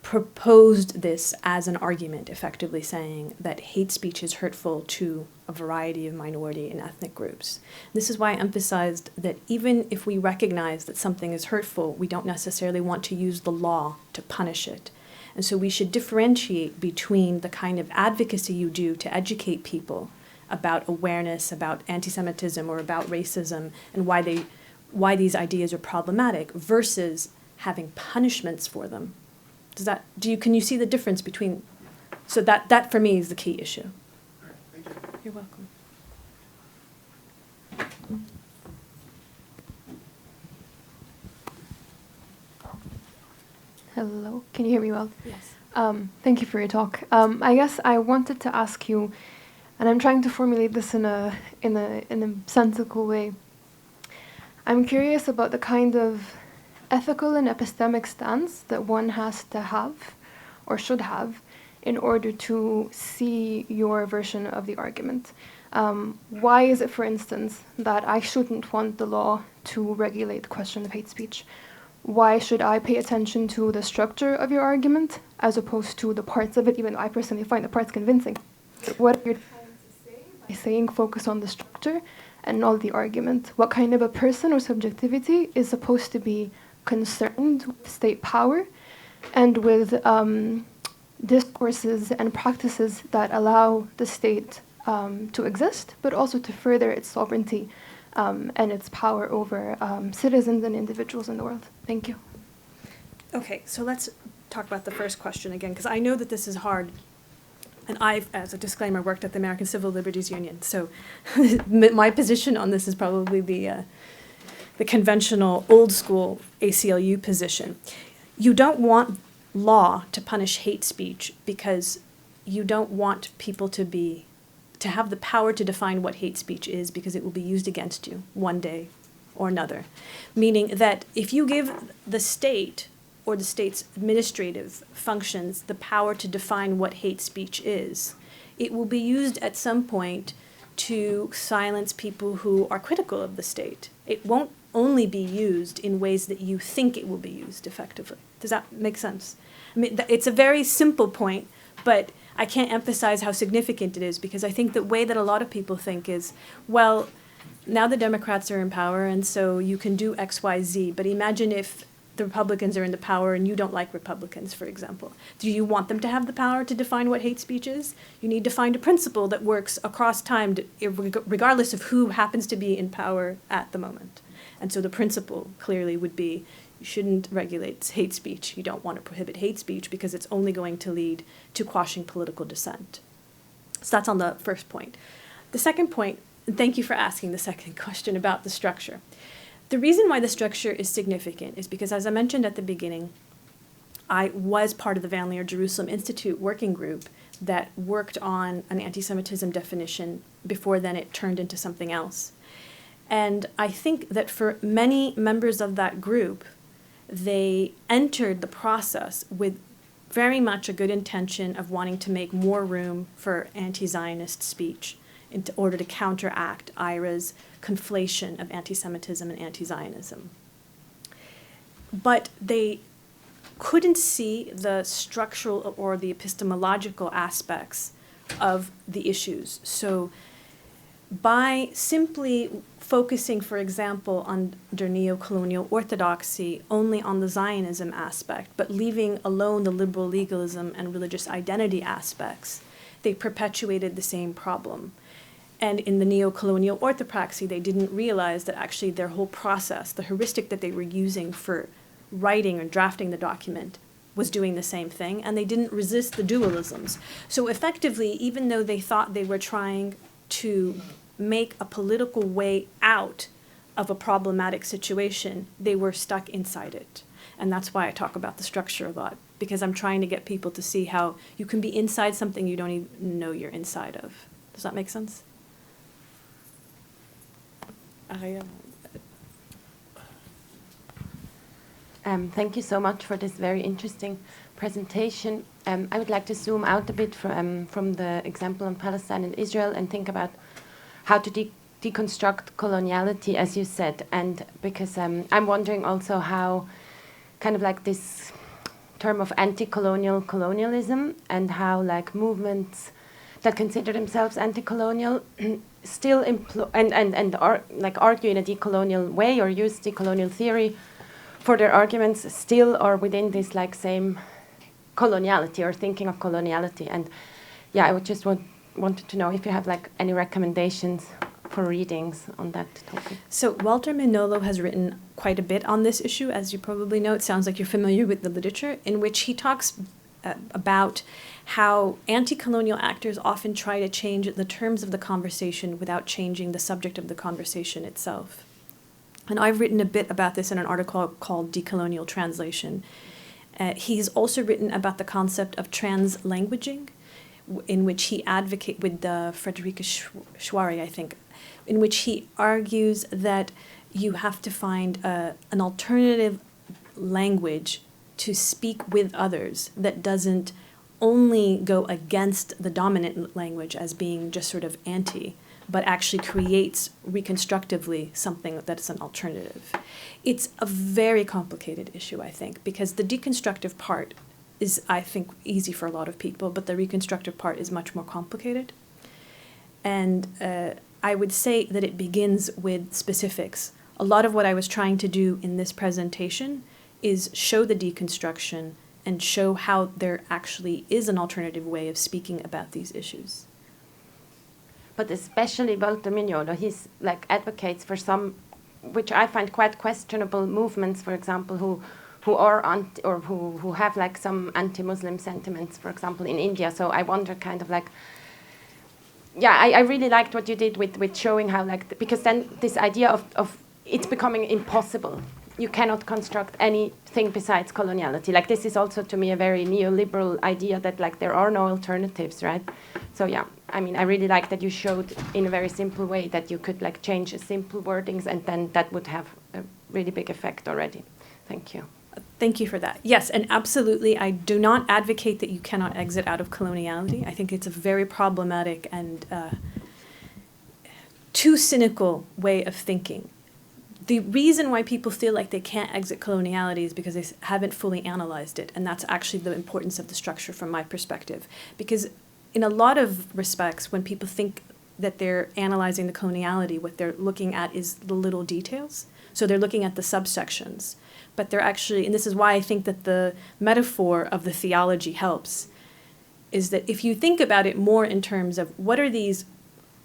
proposed this as an argument, effectively saying that hate speech is hurtful to a variety of minority and ethnic groups. This is why I emphasized that even if we recognize that something is hurtful, we don't necessarily want to use the law to punish it. And so we should differentiate between the kind of advocacy you do to educate people about awareness, about anti-Semitism or about racism, and why these ideas are problematic, versus having punishments for them. Can you see the difference between? So that for me is the key issue. Thank you. You're welcome. Hello, can you hear me well? Yes. Thank you for your talk. I guess I wanted to ask you, and I'm trying to formulate this in a sensical way. I'm curious about the kind of ethical and epistemic stance that one has to have, or should have, in order to see your version of the argument. Why is it, for instance, that I shouldn't want the law to regulate the question of hate speech? Why should I pay attention to the structure of your argument as opposed to the parts of it, even though I personally find the parts convincing? What you're trying to say by saying focus on the structure and not the argument? What kind of a person or subjectivity is supposed to be concerned with state power and with discourses and practices that allow the state to exist, but also to further its sovereignty and its power over citizens and individuals in the world? Thank you. Okay, so let's talk about the first question again, because I know that this is hard. And I've, as a disclaimer, worked at the American Civil Liberties Union. So my position on this is probably the conventional, old school ACLU position. You don't want law to punish hate speech because you don't want people to have the power to define what hate speech is, because it will be used against you one day or another. Meaning that if you give the state or the state's administrative functions the power to define what hate speech is, it will be used at some point to silence people who are critical of the state. It won't only be used in ways that you think it will be used effectively. Does that make sense? I mean, it's a very simple point, but I can't emphasize how significant it is, because I think the way that a lot of people think is, well, now the Democrats are in power, and so you can do X, Y, Z, but imagine if the Republicans are in the power and you don't like Republicans, for example. Do you want them to have the power to define what hate speech is? You need to find a principle that works across time, regardless of who happens to be in power at the moment. And so the principle clearly would be, you shouldn't regulate hate speech. You don't want to prohibit hate speech because it's only going to lead to quashing political dissent. So that's on the first point. The second point, and thank you for asking the second question about the structure. The reason why the structure is significant is because, as I mentioned at the beginning, I was part of the Van Leer Jerusalem Institute working group that worked on an anti-Semitism definition. Before then, it turned into something else. And I think that for many members of that group, they entered the process with very much a good intention of wanting to make more room for anti-Zionist speech in order to counteract IRA's conflation of anti-Semitism and anti-Zionism. But they couldn't see the structural or the epistemological aspects of the issues. So by simply focusing, for example, under neo-colonial orthodoxy only on the Zionism aspect, but leaving alone the liberal legalism and religious identity aspects, they perpetuated the same problem. And in the neo-colonial orthopraxy, they didn't realize that actually their whole process, the heuristic that they were using for writing or drafting the document, was doing the same thing, and they didn't resist the dualisms. So effectively, even though they thought they were trying to make a political way out of a problematic situation, they were stuck inside it. And that's why I talk about the structure a lot, because I'm trying to get people to see how you can be inside something you don't even know you're inside of. Does that make sense? Thank you so much for this very interesting presentation. I would like to zoom out a bit from the example on Palestine and Israel and think about how to deconstruct coloniality, as you said, and because I'm wondering also how kind of like this term of anti-colonial colonialism, and how like movements that consider themselves anti-colonial still argue in a decolonial way or use decolonial theory for their arguments still are within this like same coloniality or thinking of coloniality. And yeah, I would just wanted to know if you have like any recommendations for readings on that topic. So Walter Mignolo has written quite a bit on this issue, as you probably know. It sounds like you're familiar with the literature, in which he talks about how anti-colonial actors often try to change the terms of the conversation without changing the subject of the conversation itself. And I've written a bit about this in an article called Decolonial Translation. He's also written about the concept of translanguaging, in which he advocates with Frederica Schwari, I think, in which he argues that you have to find an alternative language to speak with others that doesn't only go against the dominant language as being just sort of anti, but actually creates reconstructively something that's an alternative. It's a very complicated issue, I think, because the deconstructive part is, I think, easy for a lot of people, but the reconstructive part is much more complicated. And I would say that it begins with specifics. A lot of what I was trying to do in this presentation is show the deconstruction and show how there actually is an alternative way of speaking about these issues. But especially Walter Mignolo, he's like advocates for some, which I find quite questionable movements, for example, who are who have like some anti-Muslim sentiments, for example, in India. So I wonder kind of like, yeah, I really liked what you did with showing how like, because then this idea of it's becoming impossible. You cannot construct anything besides coloniality. Like this is also to me a very neoliberal idea that like there are no alternatives, right? So yeah, I mean, I really like that you showed in a very simple way that you could like change simple wordings and then that would have a really big effect already. Thank you. Thank you for that. Yes, and absolutely, I do not advocate that you cannot exit out of coloniality. I think it's a very problematic and too cynical way of thinking. The reason why people feel like they can't exit coloniality is because they haven't fully analyzed it, and that's actually the importance of the structure from my perspective. Because in a lot of respects, when people think that they're analyzing the coloniality, what they're looking at is the little details. So they're looking at the subsections. But they're actually, and this is why I think that the metaphor of the theology helps, is that if you think about it more in terms of what are these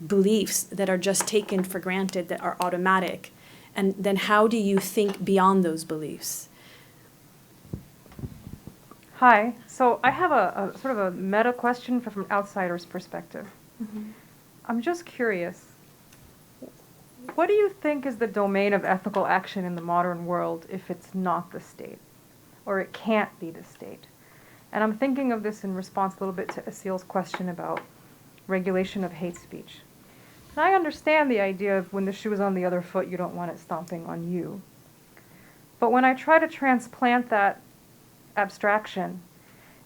beliefs that are just taken for granted, that are automatic, and then how do you think beyond those beliefs? Hi. So I have a sort of a meta question from an outsider's perspective. Mm-hmm. I'm just curious. What do you think is the domain of ethical action in the modern world if it's not the state, or it can't be the state? And I'm thinking of this in response a little bit to Asil's question about regulation of hate speech. And I understand the idea of when the shoe is on the other foot, you don't want it stomping on you. But when I try to transplant that abstraction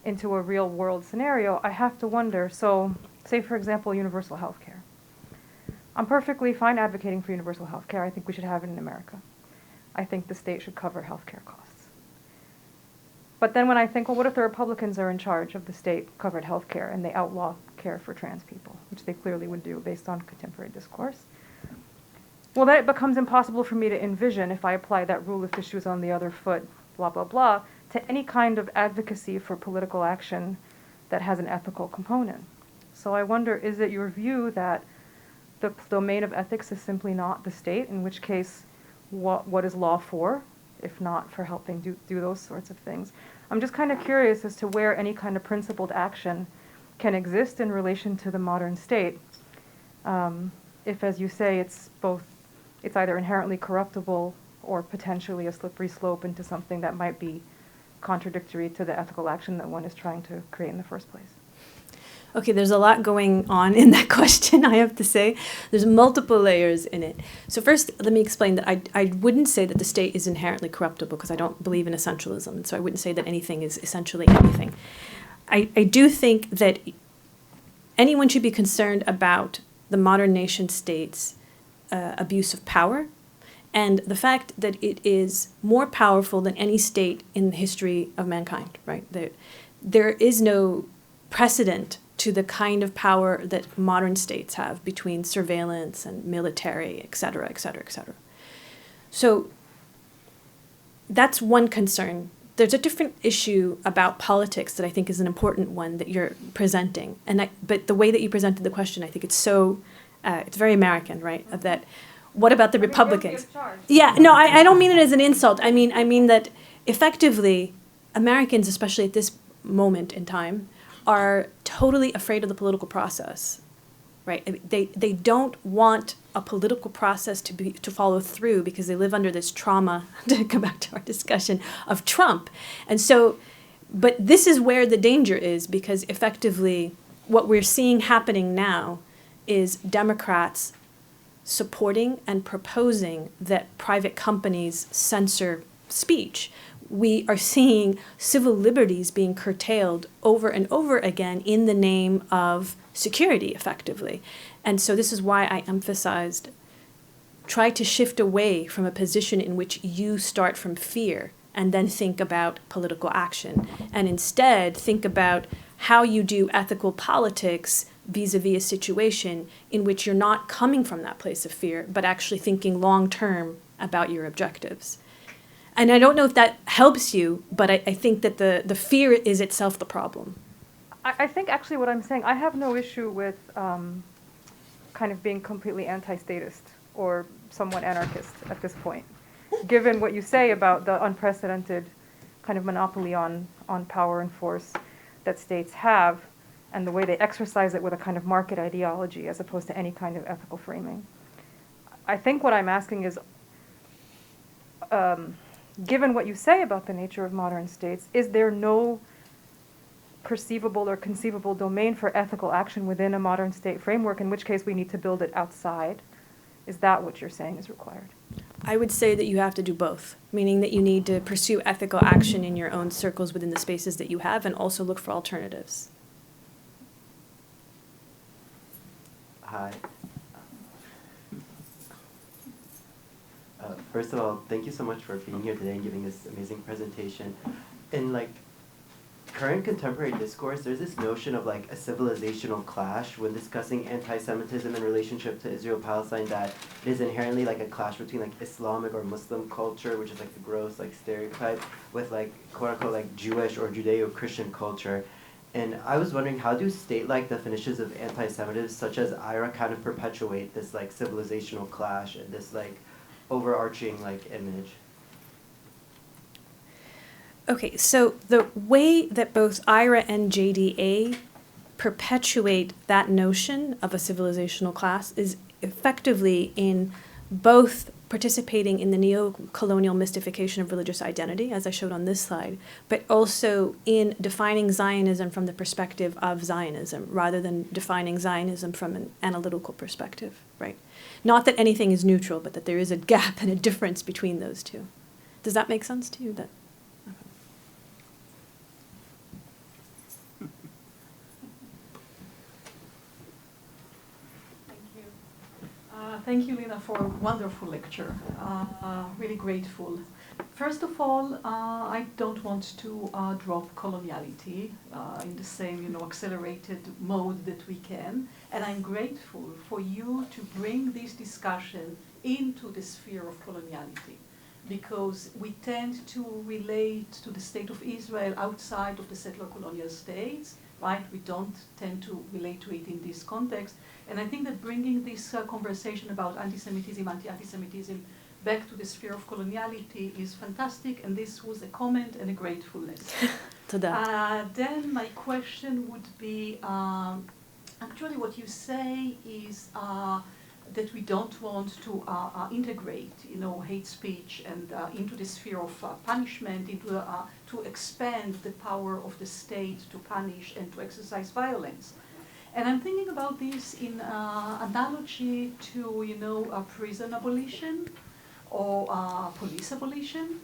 into a real world scenario, I have to wonder, so say for example, universal health care. I'm perfectly fine advocating for universal health care. I think we should have it in America. I think the state should cover health care costs. But then when I think, well, what if the Republicans are in charge of the state-covered health care and they outlaw care for trans people, which they clearly would do based on contemporary discourse? Well, then it becomes impossible for me to envision, if I apply that rule, if the shoe's on the other foot, blah, blah, blah, to any kind of advocacy for political action that has an ethical component. So I wonder, is it your view that the domain of ethics is simply not the state, in which case, what is law for, if not for helping do those sorts of things? I'm just kind of curious as to where any kind of principled action can exist in relation to the modern state, if, as you say, it's either inherently corruptible or potentially a slippery slope into something that might be contradictory to the ethical action that one is trying to create in the first place. Okay, there's a lot going on in that question, I have to say. There's multiple layers in it. So first, let me explain that I wouldn't say that the state is inherently corruptible, because I don't believe in essentialism, and so I wouldn't say that anything is essentially anything. I do think that anyone should be concerned about the modern nation state's abuse of power and the fact that it is more powerful than any state in the history of mankind, right? There is no precedent to the kind of power that modern states have between surveillance and military, et cetera, et cetera, et cetera. So that's one concern. There's a different issue about politics that I think is an important one that you're presenting. But the way that you presented the question, I think it's it's very American, right? Of that, what about the Republicans? Yeah, no, I don't mean it as an insult. I mean that effectively, Americans, especially at this moment in time, are totally afraid of the political process, right? I mean, they don't want a political process to follow through because they live under this trauma, to come back to our discussion, of Trump. And so, but this is where the danger is, because effectively what we're seeing happening now is Democrats supporting and proposing that private companies censor speech. We are seeing civil liberties being curtailed over and over again in the name of security, effectively. And so this is why I emphasized, try to shift away from a position in which you start from fear and then think about political action, and instead think about how you do ethical politics vis-a-vis a situation in which you're not coming from that place of fear, but actually thinking long-term about your objectives. And I don't know if that helps you, but I think that the fear is itself the problem. I think actually what I'm saying, I have no issue with kind of being completely anti-statist or somewhat anarchist at this point, given what you say about the unprecedented kind of monopoly on power and force that states have, and the way they exercise it with a kind of market ideology as opposed to any kind of ethical framing. I think what I'm asking is, given what you say about the nature of modern states, is there no perceivable or conceivable domain for ethical action within a modern state framework, in which case we need to build it outside? Is that what you're saying is required? I would say that you have to do both, meaning that you need to pursue ethical action in your own circles within the spaces that you have, and also look for alternatives. Hi. First of all, thank you so much for being here today and giving this amazing presentation. In current contemporary discourse, there's this notion of a civilizational clash when discussing anti-Semitism in relationship to Israel-Palestine, that it is inherently a clash between Islamic or Muslim culture, which is the gross stereotype, with quote-unquote Jewish or Judeo-Christian culture. And I was wondering, how do state-like definitions of anti-Semitism, such as IRA, kind of perpetuate this civilizational clash and this overarching image? Okay, so the way that both IRA and JDA perpetuate that notion of a civilizational class is effectively in both participating in the neo-colonial mystification of religious identity, as I showed on this slide, but also in defining Zionism from the perspective of Zionism, rather than defining Zionism from an analytical perspective, right? Not that anything is neutral, but that there is a gap and a difference between those two. Does that make sense to you? Thank you, Lena, for a wonderful lecture. Really grateful. First of all, I don't want to drop coloniality in the same, accelerated mode that we can. And I'm grateful for you to bring this discussion into the sphere of coloniality, because we tend to relate to the state of Israel outside of the settler colonial states, right? We don't tend to relate to it in this context. And I think that bringing this conversation about anti-Semitism, anti-Antisemitism back to the sphere of coloniality is fantastic, and this was a comment and a gratefulness. To that. Then my question would be, actually what you say is that we don't want to integrate, hate speech and into the sphere of punishment, into to expand the power of the state to punish and to exercise violence. And I'm thinking about this in analogy to prison abolition or police abolition.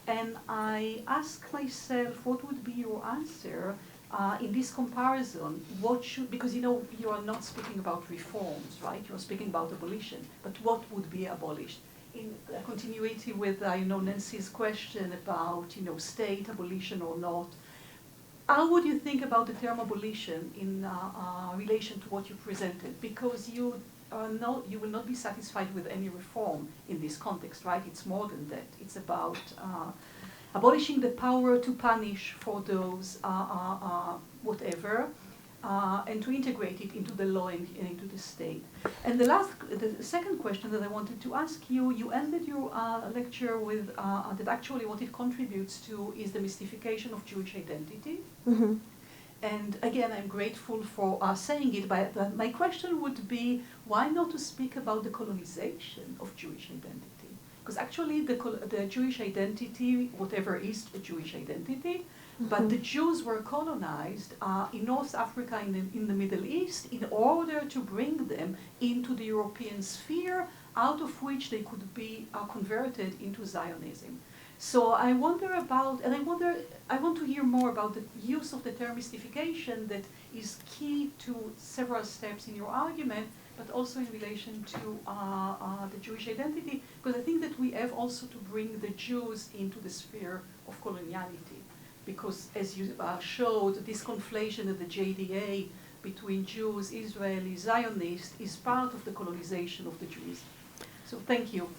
And I ask myself, what would be your answer in this comparison? Because you are not speaking about reforms, right? You're speaking about abolition. But what would be abolished? in continuity with Nancy's question about state abolition or not, how would you think about the term abolition in relation to what you presented? Because you will not be satisfied with any reform in this context, right? It's more than that. It's about abolishing the power to punish for those whatever, and to integrate it into the law and into the state. And the second question that I wanted to ask you, you ended your lecture with that actually what it contributes to is the mystification of Jewish identity. Mm-hmm. And again, I'm grateful for saying it, but my question would be, why not to speak about the colonization of Jewish identity? Because actually the Jewish identity, whatever is a Jewish identity, but the Jews were colonized in North Africa, in the Middle East, in order to bring them into the European sphere, out of which they could be converted into Zionism. So I wonder about, and I want to hear more about the use of the term mystification that is key to several steps in your argument, but also in relation to the Jewish identity, because I think that we have also to bring the Jews into the sphere of coloniality. Because as you showed, this conflation of the JDA between Jews, Israeli, Zionist is part of the colonization of the Jews. So thank you.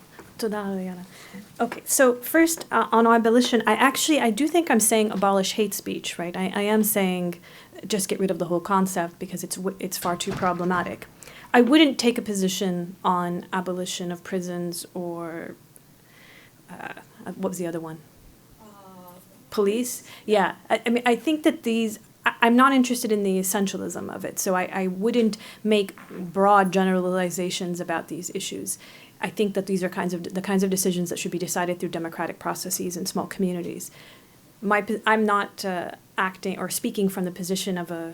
Okay, so first on abolition, I do think I'm saying abolish hate speech, right? I am saying just get rid of the whole concept because it's far too problematic. I wouldn't take a position on abolition of prisons or what was the other one? Police? Yeah, I mean, I think that I'm not interested in the essentialism of it, so I wouldn't make broad generalizations about these issues. I think that these are the kinds of decisions that should be decided through democratic processes in small communities. I'm not acting or speaking from the position of a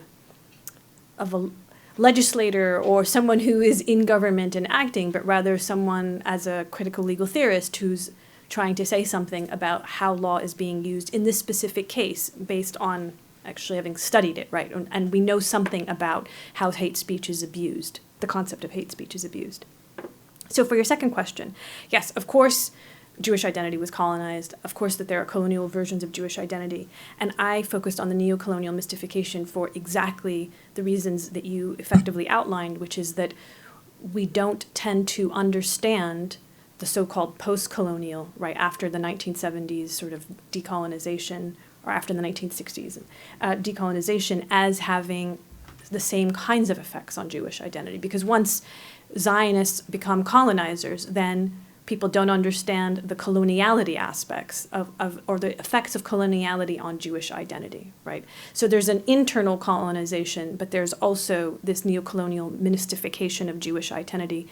legislator or someone who is in government and acting, but rather someone as a critical legal theorist who's trying to say something about how law is being used in this specific case based on actually having studied it, right? And we know something about how hate speech is abused, the concept of hate speech is abused. So for your second question, yes, of course, Jewish identity was colonized. Of course that there are colonial versions of Jewish identity. And I focused on the neo-colonial mystification for exactly the reasons that you effectively outlined, which is that we don't tend to understand the so-called post-colonial, right, after the 1970s sort of decolonization, or after the 1960s, decolonization as having the same kinds of effects on Jewish identity. Because once Zionists become colonizers, then people don't understand the coloniality aspects or the effects of coloniality on Jewish identity, right? So there's an internal colonization, but there's also this neo-colonial mystification of Jewish identity.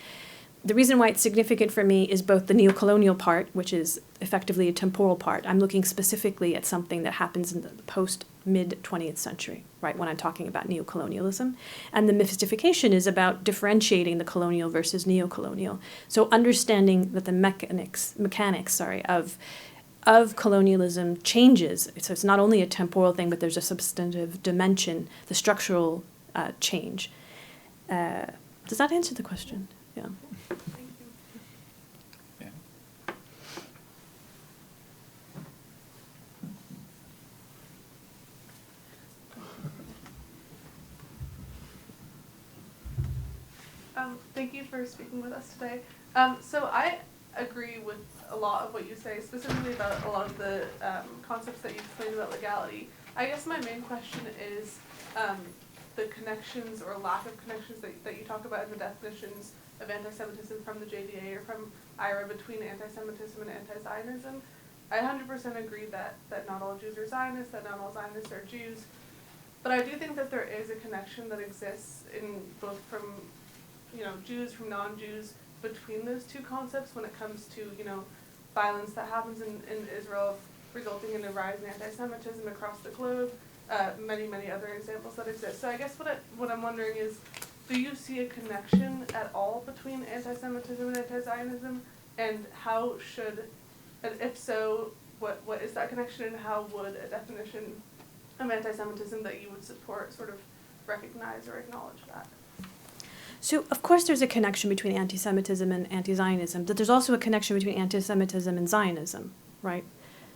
The reason why it's significant for me is both the neo-colonial part, which is effectively a temporal part. I'm looking specifically at something that happens in the post-mid-20th century, right, when I'm talking about neo-colonialism. And the mystification is about differentiating the colonial versus neo-colonial. So understanding that the mechanics of colonialism changes. So it's not only a temporal thing, but there's a substantive dimension, the structural change. Does that answer the question? Yeah. Thank you for speaking with us today. So I agree with a lot of what you say, specifically about a lot of the concepts that you explained about legality. I guess my main question is the connections or lack of connections that you talk about in the definitions of anti-Semitism from the JDA or from IRA between anti-Semitism and anti-Zionism. I 100% agree that not all Jews are Zionists, that not all Zionists are Jews, but I do think that there is a connection that exists in both from Jews from non-Jews between those two concepts when it comes to, violence that happens in Israel resulting in a rise in anti-Semitism across the globe, many, many other examples that exist. So I guess what I'm wondering is, do you see a connection at all between anti-Semitism and anti-Zionism? And how should, and if so, what is that connection, and how would a definition of anti-Semitism that you would support sort of recognize or acknowledge that? So, of course, there's a connection between anti-Semitism and anti-Zionism, but there's also a connection between anti-Semitism and Zionism, right?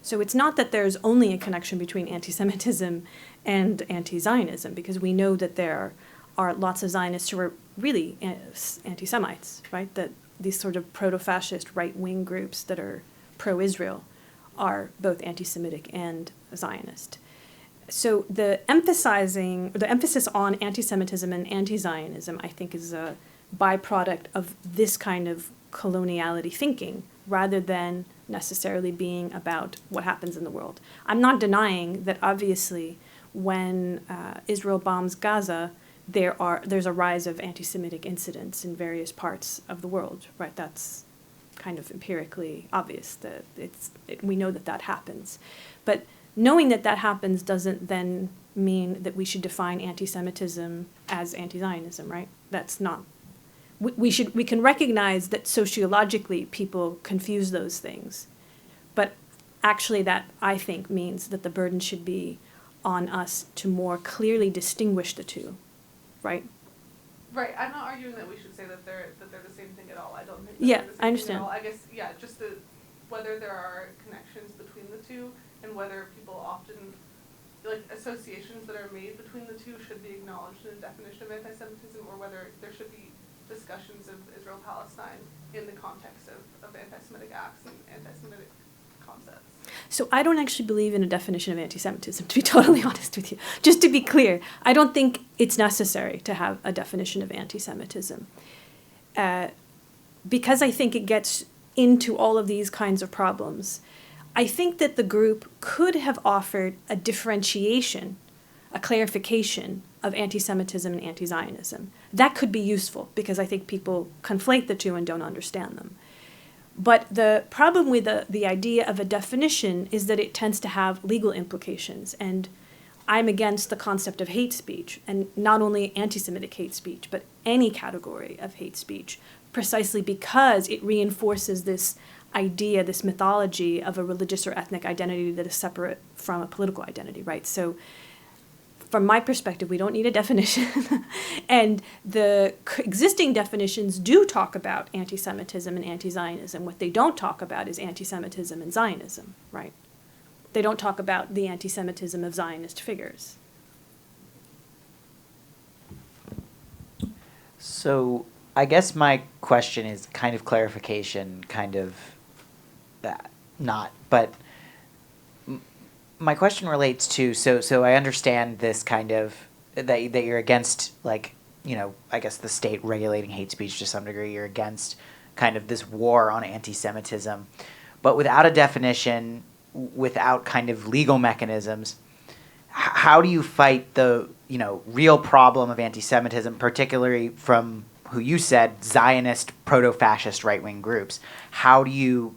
So it's not that there's only a connection between anti-Semitism and anti-Zionism, because we know that there are lots of Zionists who are really anti-Semites, right? That these sort of proto-fascist right-wing groups that are pro-Israel are both anti-Semitic and Zionist. So the emphasis on anti-Semitism and anti-Zionism, I think, is a byproduct of this kind of coloniality thinking, rather than necessarily being about what happens in the world. I'm not denying that obviously when Israel bombs Gaza, there's a rise of anti-Semitic incidents in various parts of the world, right? That's kind of empirically obvious that we know that happens. But knowing that happens doesn't then mean that we should define anti-Semitism as anti-Zionism, right? That's not. We can recognize that sociologically people confuse those things, but actually that, I think, means that the burden should be on us to more clearly distinguish the two, right? Right. I'm not arguing that we should say that they're the same thing at all. I don't think. Yeah, they're the same I understand. Thing at all. I guess just whether there are connections between the two, and whether people often, like, associations that are made between the two should be acknowledged in a definition of anti-Semitism, or whether there should be discussions of Israel-Palestine in the context of anti-Semitic acts and anti-Semitic concepts. So I don't actually believe in a definition of anti-Semitism, to be totally honest with you. Just to be clear, I don't think it's necessary to have a definition of anti-Semitism, because I think it gets into all of these kinds of problems. I think that the group could have offered a differentiation, a clarification of anti-Semitism and anti-Zionism. That could be useful, because I think people conflate the two and don't understand them. But the problem with the idea of a definition is that it tends to have legal implications. And I'm against the concept of hate speech, and not only anti-Semitic hate speech, but any category of hate speech, precisely because it reinforces this idea, this mythology of a religious or ethnic identity that is separate from a political identity, right? So from my perspective, we don't need a definition. And the existing definitions do talk about anti-Semitism and anti-Zionism. What they don't talk about is anti-Semitism and Zionism, right? They don't talk about the anti-Semitism of Zionist figures. So I guess my question is kind of clarification, kind of not, but my question relates to, so I understand this kind of, that you're against, like, you know, I guess the state regulating hate speech to some degree. You're against kind of this war on anti-Semitism. But without a definition, without kind of legal mechanisms, how do you fight the, you know, real problem of anti-Semitism, particularly from who you said, Zionist, proto-fascist right-wing groups? How do you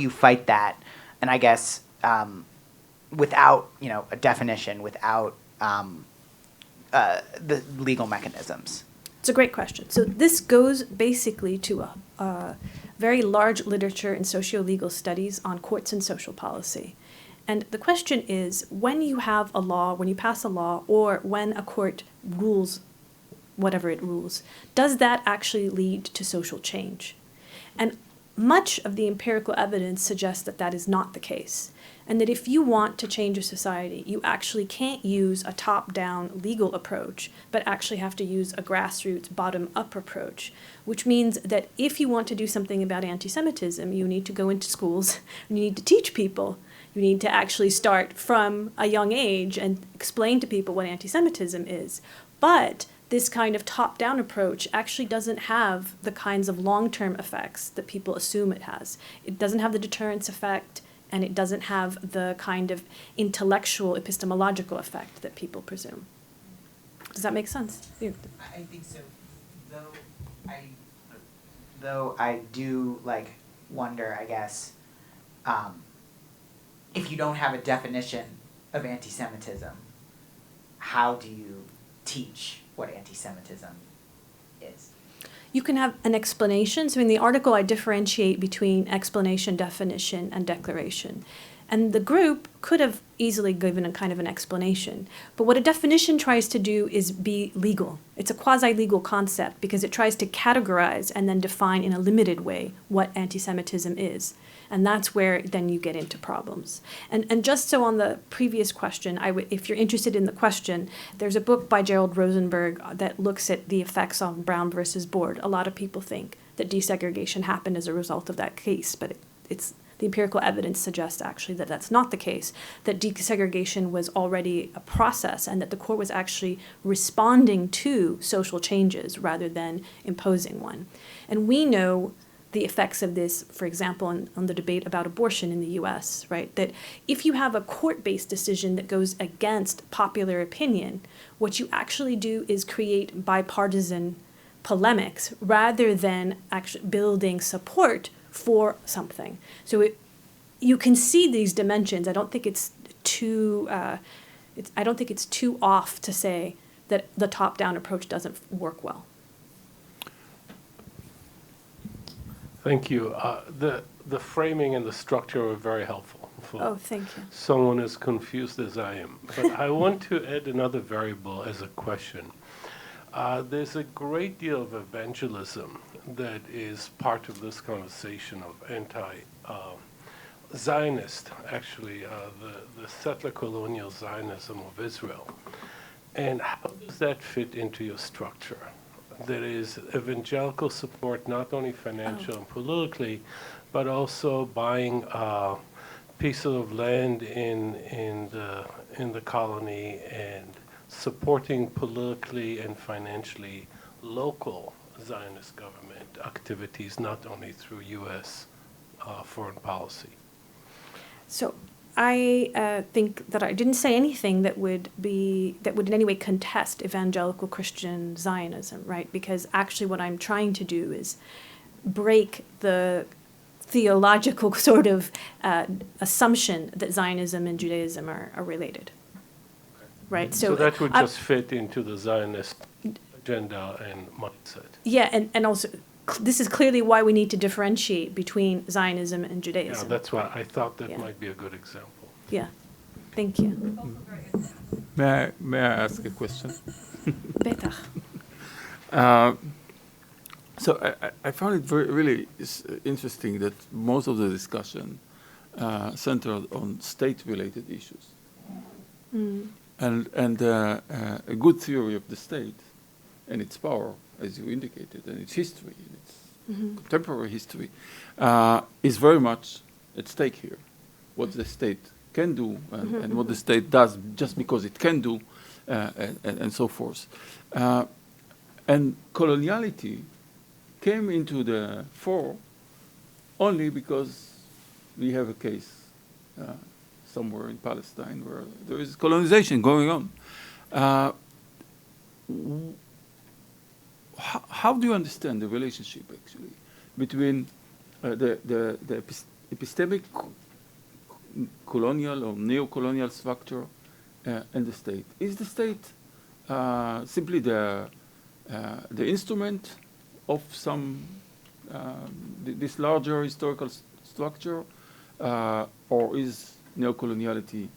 fight that? And I guess without, you know, a definition, without the legal mechanisms? It's a great question. So this goes basically to a very large literature in socio-legal studies on courts and social policy. And the question is, when you have a law, when you pass a law, or when a court rules whatever it rules, does that actually lead to social change? And much of the empirical evidence suggests that that is not the case, and that if you want to change a society, you actually can't use a top-down legal approach, but actually have to use a grassroots bottom-up approach, which means that if you want to do something about anti-Semitism, you need to go into schools, you need to teach people, you need to actually start from a young age and explain to people what anti-Semitism is. But this kind of top-down approach actually doesn't have the kinds of long-term effects that people assume it has. It doesn't have the deterrence effect, and it doesn't have the kind of intellectual, epistemological effect that people presume. Does that make sense? I think so. Though I do, like, wonder, I guess, if you don't have a definition of anti-Semitism, how do you teach what anti-Semitism is? You can have an explanation. So in the article, I differentiate between explanation, definition, and declaration. And the group could have easily given a kind of an explanation. But what a definition tries to do is be legal. It's a quasi-legal concept because it tries to categorize and then define in a limited way what anti-Semitism is. And that's where then you get into problems. And just so on the previous question, if you're interested in the question, there's a book by Gerald Rosenberg that looks at the effects on Brown versus Board. A lot of people think that desegregation happened as a result of that case, but the empirical evidence suggests actually that that's not the case, that desegregation was already a process and that the court was actually responding to social changes rather than imposing one. And we know the effects of this, for example, on the debate about abortion in the US, right? That if you have a court-based decision that goes against popular opinion, what you actually do is create bipartisan polemics rather than actually building support for something. So you can see these dimensions. I don't think it's too off to say that the top-down approach doesn't work well. Thank you. The framing and the structure are very helpful for thank you. someone as confused as I am. But I want to add another variable as a question. There's a great deal of evangelism that is part of this conversation of anti-Zionist, actually, the settler colonial Zionism of Israel. And how does that fit into your structure? There is evangelical support, not only financial and politically, but also buying pieces of land in the colony and supporting politically and financially local Zionist government activities, not only through U.S. Foreign policy. So I think that I didn't say anything that would in any way contest evangelical Christian Zionism, right? Because actually what I'm trying to do is break the theological sort of assumption that Zionism and Judaism are related, right? So that would just fit into the Zionist agenda and mindset. Yeah, and also this is clearly why we need to differentiate between Zionism and Judaism. Yeah, that's why I thought that might be a good example. Yeah, thank you. May I ask a question? Better. So I found it really interesting that most of the discussion centered on state-related issues. And a good theory of the state and its power, as you indicated, and its history, and its contemporary history, is very much at stake here. What the state can do and what the state does just because it can do, and so forth. And coloniality came into the fore only because we have a case somewhere in Palestine where there is colonization going on. How do you understand the relationship, actually, between the epistemic colonial or neo-colonial structure and the state? Is the state simply the instrument of some this larger historical structure, or is neo-coloniality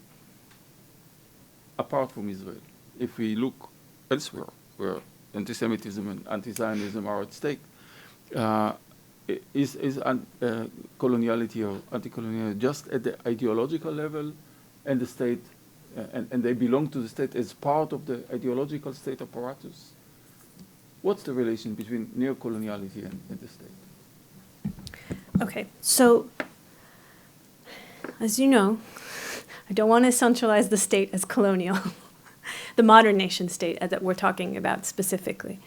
apart from Israel? If we look elsewhere, where anti-Semitism and anti-Zionism are at stake, is coloniality or anti-coloniality just at the ideological level, and the state, and they belong to the state as part of the ideological state apparatus? What's the relation between neo-coloniality and the state? Okay, so as you know, I don't want to centralize the state as colonial, the modern nation state that we're talking about specifically.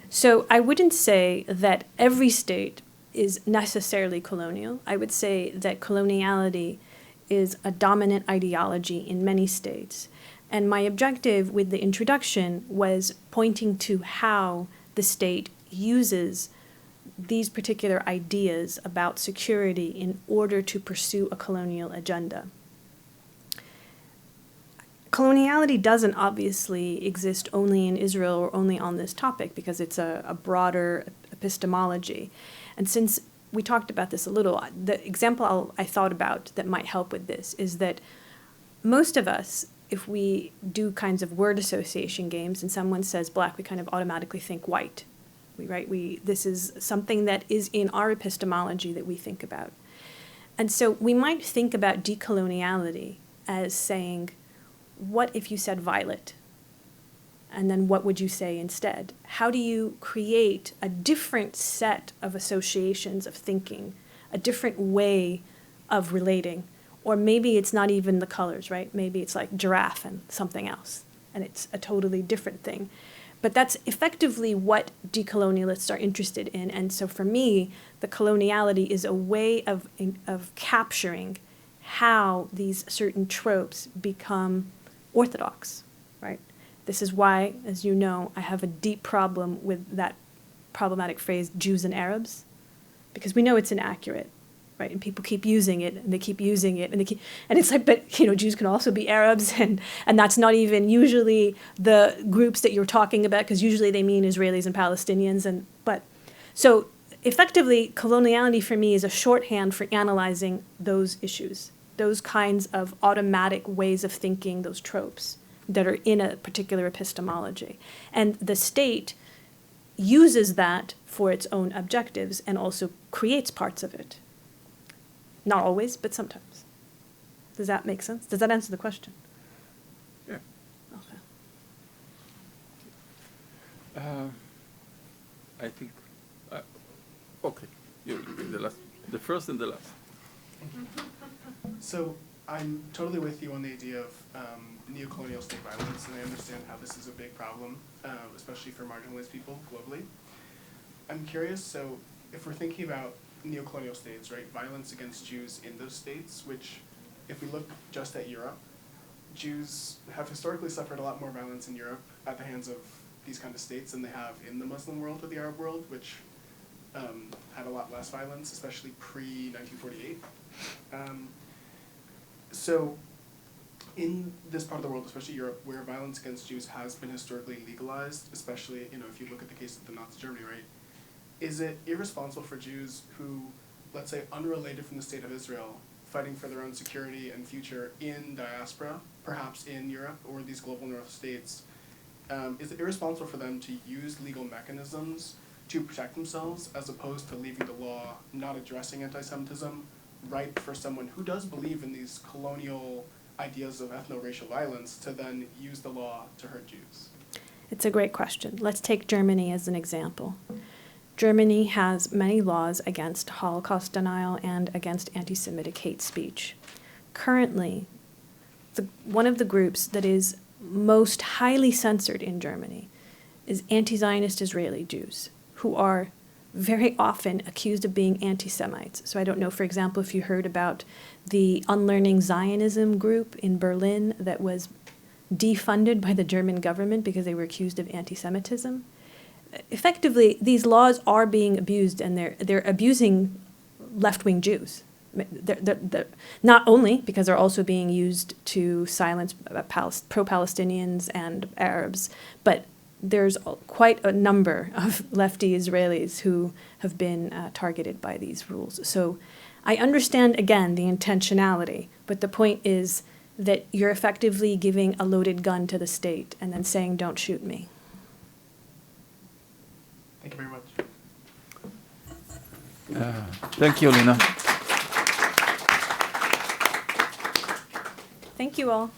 So I wouldn't say that every state is necessarily colonial. I would say that coloniality is a dominant ideology in many states. And my objective with the introduction was pointing to how the state uses these particular ideas about security in order to pursue a colonial agenda. Coloniality doesn't obviously exist only in Israel or only on this topic because it's a broader epistemology. And since we talked about this a little. The example I thought about that might help with this is that most of us, if we do kinds of word association games and someone says black, we kind of automatically think white. This is something that is in our epistemology that we think about. And so we might think about decoloniality as saying, what if you said violet? And then what would you say instead? How do you create a different set of associations of thinking, a different way of relating? Or maybe it's not even the colors, right? Maybe it's like giraffe and something else, and it's a totally different thing. But that's effectively what decolonialists are interested in. And so for me, the coloniality is a way of capturing how these certain tropes become orthodox, right? This is why, as you know, I have a deep problem with that problematic phrase, Jews and Arabs, because we know it's inaccurate, right? And people keep using it, and they keep using it, and it's like, but Jews can also be Arabs, and that's not even usually the groups that you're talking about, because usually they mean Israelis and Palestinians, so effectively, coloniality for me is a shorthand for analyzing those issues, those kinds of automatic ways of thinking, those tropes that are in a particular epistemology. And the state uses that for its own objectives and also creates parts of it. Not always, but sometimes. Does that make sense? Does that answer the question? Yeah. Okay. I think, okay, the first and the last. So I'm totally with you on the idea of neocolonial state violence, and I understand how this is a big problem, especially for marginalized people globally. I'm curious, so if we're thinking about neocolonial states, right, violence against Jews in those states, which if we look just at Europe, Jews have historically suffered a lot more violence in Europe at the hands of these kind of states than they have in the Muslim world or the Arab world, which had a lot less violence, especially pre-1948. So in this part of the world, especially Europe, where violence against Jews has been historically legalized, especially, if you look at the case of the Nazi Germany, right, is it irresponsible for Jews who, let's say, unrelated from the state of Israel, fighting for their own security and future in diaspora, perhaps in Europe or these global north states, is it irresponsible for them to use legal mechanisms to protect themselves as opposed to leaving the law not addressing anti-Semitism right for someone who does believe in these colonial ideas of ethno-racial violence to then use the law to hurt Jews? It's a great question. Let's take Germany as an example. Germany has many laws against Holocaust denial and against anti-Semitic hate speech. Currently, one of the groups that is most highly censored in Germany is anti-Zionist Israeli Jews, who are very often accused of being anti-Semites. So I don't know, for example, if you heard about the Unlearning Zionism group in Berlin that was defunded by the German government because they were accused of anti-Semitism. Effectively, these laws are being abused, and they're abusing left-wing Jews. They're not only because they're also being used to silence pro-Palestinians and Arabs, but there's quite a number of lefty Israelis who have been targeted by these rules. So I understand, again, the intentionality, but the point is that you're effectively giving a loaded gun to the state and then saying, don't shoot me. Thank you very much. Thank you, Lena. Thank you all.